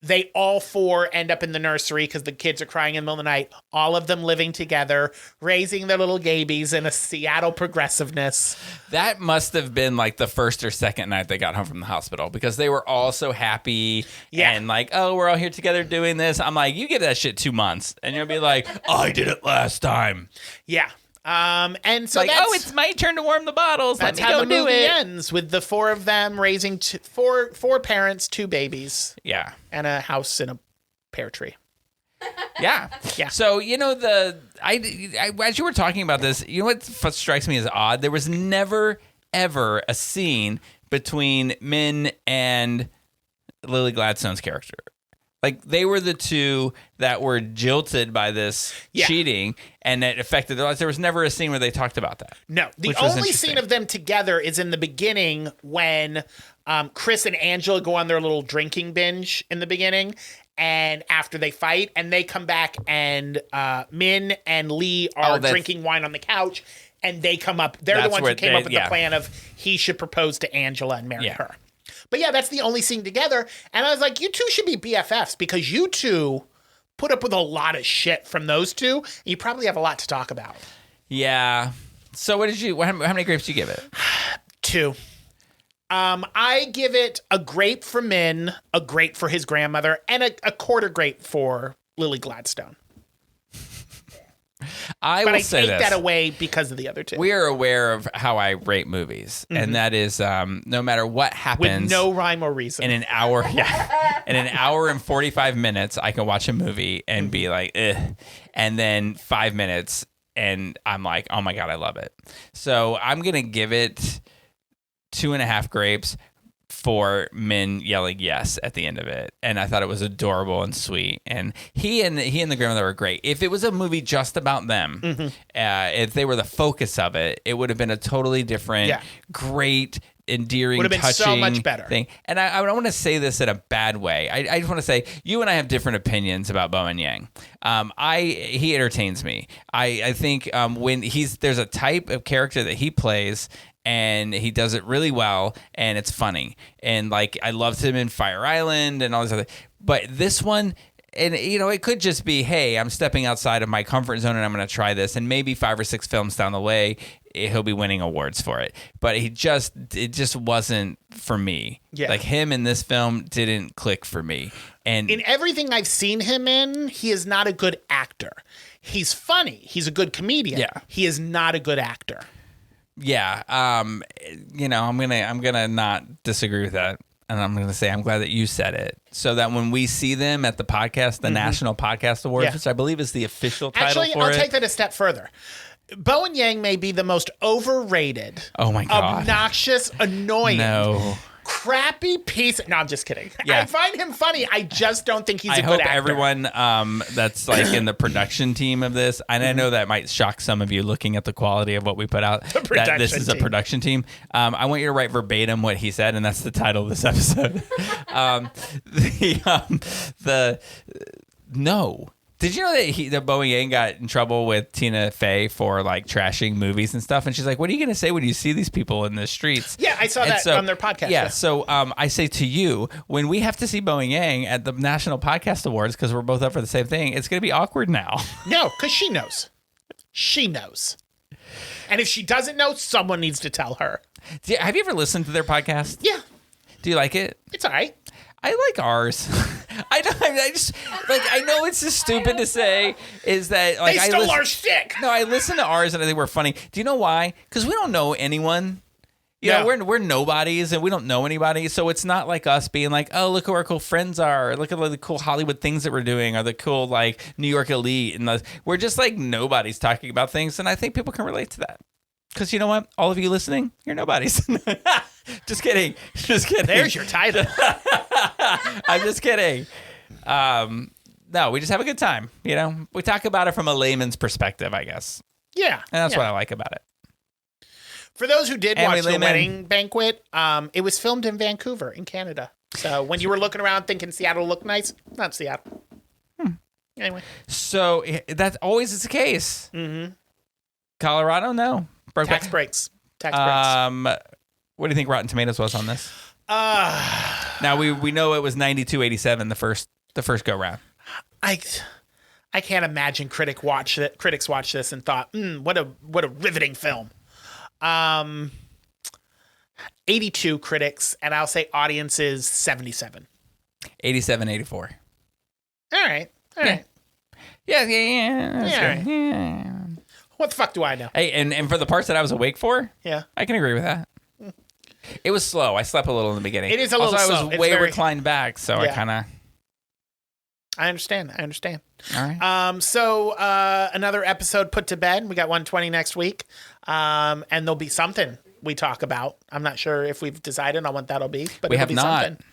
they all 4 end up in the nursery because the kids are crying in the middle of the night. All of them living together, raising their little gabies in a Seattle progressiveness. That must have been like the first or second night they got home from the hospital because they were all so happy and like, oh, we're all here together doing this. I'm like, you give that shit 2 months and you'll be like, I did it last time. Yeah. And so like, oh, it's my turn to warm the bottles. That's how the movie ends, with the 4 of them raising four parents, 2 babies. Yeah. And a house in a pear tree. Yeah. Yeah. So, you know, as you were talking about this, you know what strikes me as odd? There was never, ever a scene between Min and Lily Gladstone's character. Like, they were the 2 that were jilted by this cheating, and it affected their lives. There was never a scene where they talked about that. No. The only scene of them together is in the beginning when Chris and Angela go on their little drinking binge in the beginning, and after they fight, and they come back, and Min and Lee are drinking wine on the couch, and they come up. They're the ones who came up with the plan of he should propose to Angela and marry her. But yeah, that's the only scene together. And I was like, you 2 should be BFFs because you 2 put up with a lot of shit from those 2. And you probably have a lot to talk about. Yeah. So how many grapes do you give it? 2. I give it a grape for Min, a grape for his grandmother, and a quarter grape for Lily Gladstone. I take that away because of the other 2. We are aware of how I rate movies, and that is no matter what happens, with no rhyme or reason. In an hour, in an hour and 45 minutes, I can watch a movie and be like, ugh, and then 5 minutes, and I'm like, oh my God, I love it. So I'm gonna give it 2.5 grapes for Min yelling yes at the end of it, and I thought it was adorable and sweet. And he and the grandmother were great. If it was a movie just about them, if they were the focus of it, it would have been a totally different, great endearing, would have been touching so much better thing. And I don't want to say this in a bad way. I just want to say you and I have different opinions about Bowen Yang. He entertains me. I think when there's a type of character that he plays, and he does it really well, and it's funny. And like I loved him in Fire Island and all this other. But this one, and it could just be, hey, I'm stepping outside of my comfort zone and I'm going to try this, and maybe 5 or 6 films down the way he'll be winning awards for it. But it just wasn't for me. Yeah. Like him in this film didn't click for me. And in everything I've seen him in, he is not a good actor. He's funny. He's a good comedian. Yeah. He is not a good actor. Yeah. I'm gonna not disagree with that. And I'm going to say, I'm glad that you said it, so that when we see them at the podcast, the National Podcast Awards, which I believe is the official title for it. I'll take that a step further. Bowen Yang may be the most overrated, oh my God, obnoxious, annoying, crappy piece. No, I'm just kidding. Yeah. I find him funny. I just don't think he's a good actor. I hope everyone that's like in the production team of this, and I know that might shock some of you looking at the quality of what we put out, that this is a production team. I want you to write verbatim what he said, and that's the title of this episode. No. Did you know that Bowen Yang got in trouble with Tina Fey for like trashing movies and stuff? And she's like, "What are you going to say when you see these people in the streets?" Yeah, I saw that on their podcast. Yeah, so I say to you, when we have to see Bowen Yang at the National Podcast Awards, because we're both up for the same thing, it's going to be awkward now. No, because she knows. She knows. And if she doesn't know, someone needs to tell her. Have you ever listened to their podcast? Yeah. Do you like it? It's all right. I like ours. I know it's just stupid to say is that like they stole our shtick. No, I listen to ours and I think we're funny. Do you know why? Because we don't know anyone. You know, we're nobodies and we don't know anybody. So it's not like us being like, oh, look who our cool friends are. Or look at the cool Hollywood things that we're doing, or the cool like New York elite. And we're just like nobodies talking about things. And I think people can relate to that. Because you know what? All of you listening, you're nobodies. Just kidding. Just kidding. There's your title. I'm just kidding. No, we just have a good time. You know, we talk about it from a layman's perspective, I guess. Yeah. And that's what I like about it. For those who did watch The Wedding Banquet, it was filmed in Vancouver in Canada. So when you were looking around thinking Seattle looked nice, not Seattle. Anyway. So that's always the case. Mm-hmm. Colorado, no. Tax breaks. What do you think Rotten Tomatoes was on this? Now we know it was 92.87 the first go round. I can't imagine critics watch this and thought, what a riveting film. 82 critics, and I'll say audiences 77. 87, 84. All right. Yeah. Right. Yeah. What the fuck do I know? Hey, and for the parts that I was awake for, yeah, I can agree with that. It was slow. I slept a little in the beginning. It is a little slow. I was way reclined back, so I kind of... I understand. All right. So another episode put to bed. We got 120 next week. And there'll be something we talk about. I'm not sure if we've decided on what that'll be, but we it'll have be not. Something.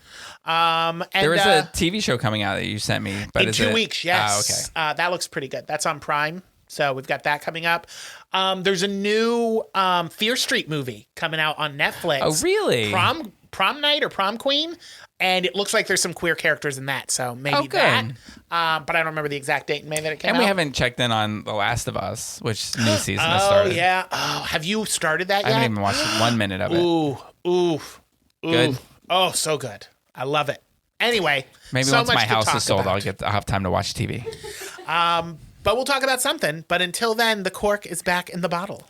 And there is a TV show coming out that you sent me. But in 2 weeks, yes. Okay. That looks pretty good. That's on Prime. So we've got that coming up. There's a new Fear Street movie coming out on Netflix. Oh, really? Prom Night or Prom Queen. And it looks like there's some queer characters in that. So maybe that. But I don't remember the exact date in May that it came out. And we haven't checked in on The Last of Us, which new season has started. Oh, yeah. Oh, have you started that yet? I haven't even watched 1 minute of it. Ooh. Good? Oh, so good. I love it. Anyway. Maybe once my house is sold, I'll have time to watch TV. But we'll talk about something. But until then, the cork is back in the bottle.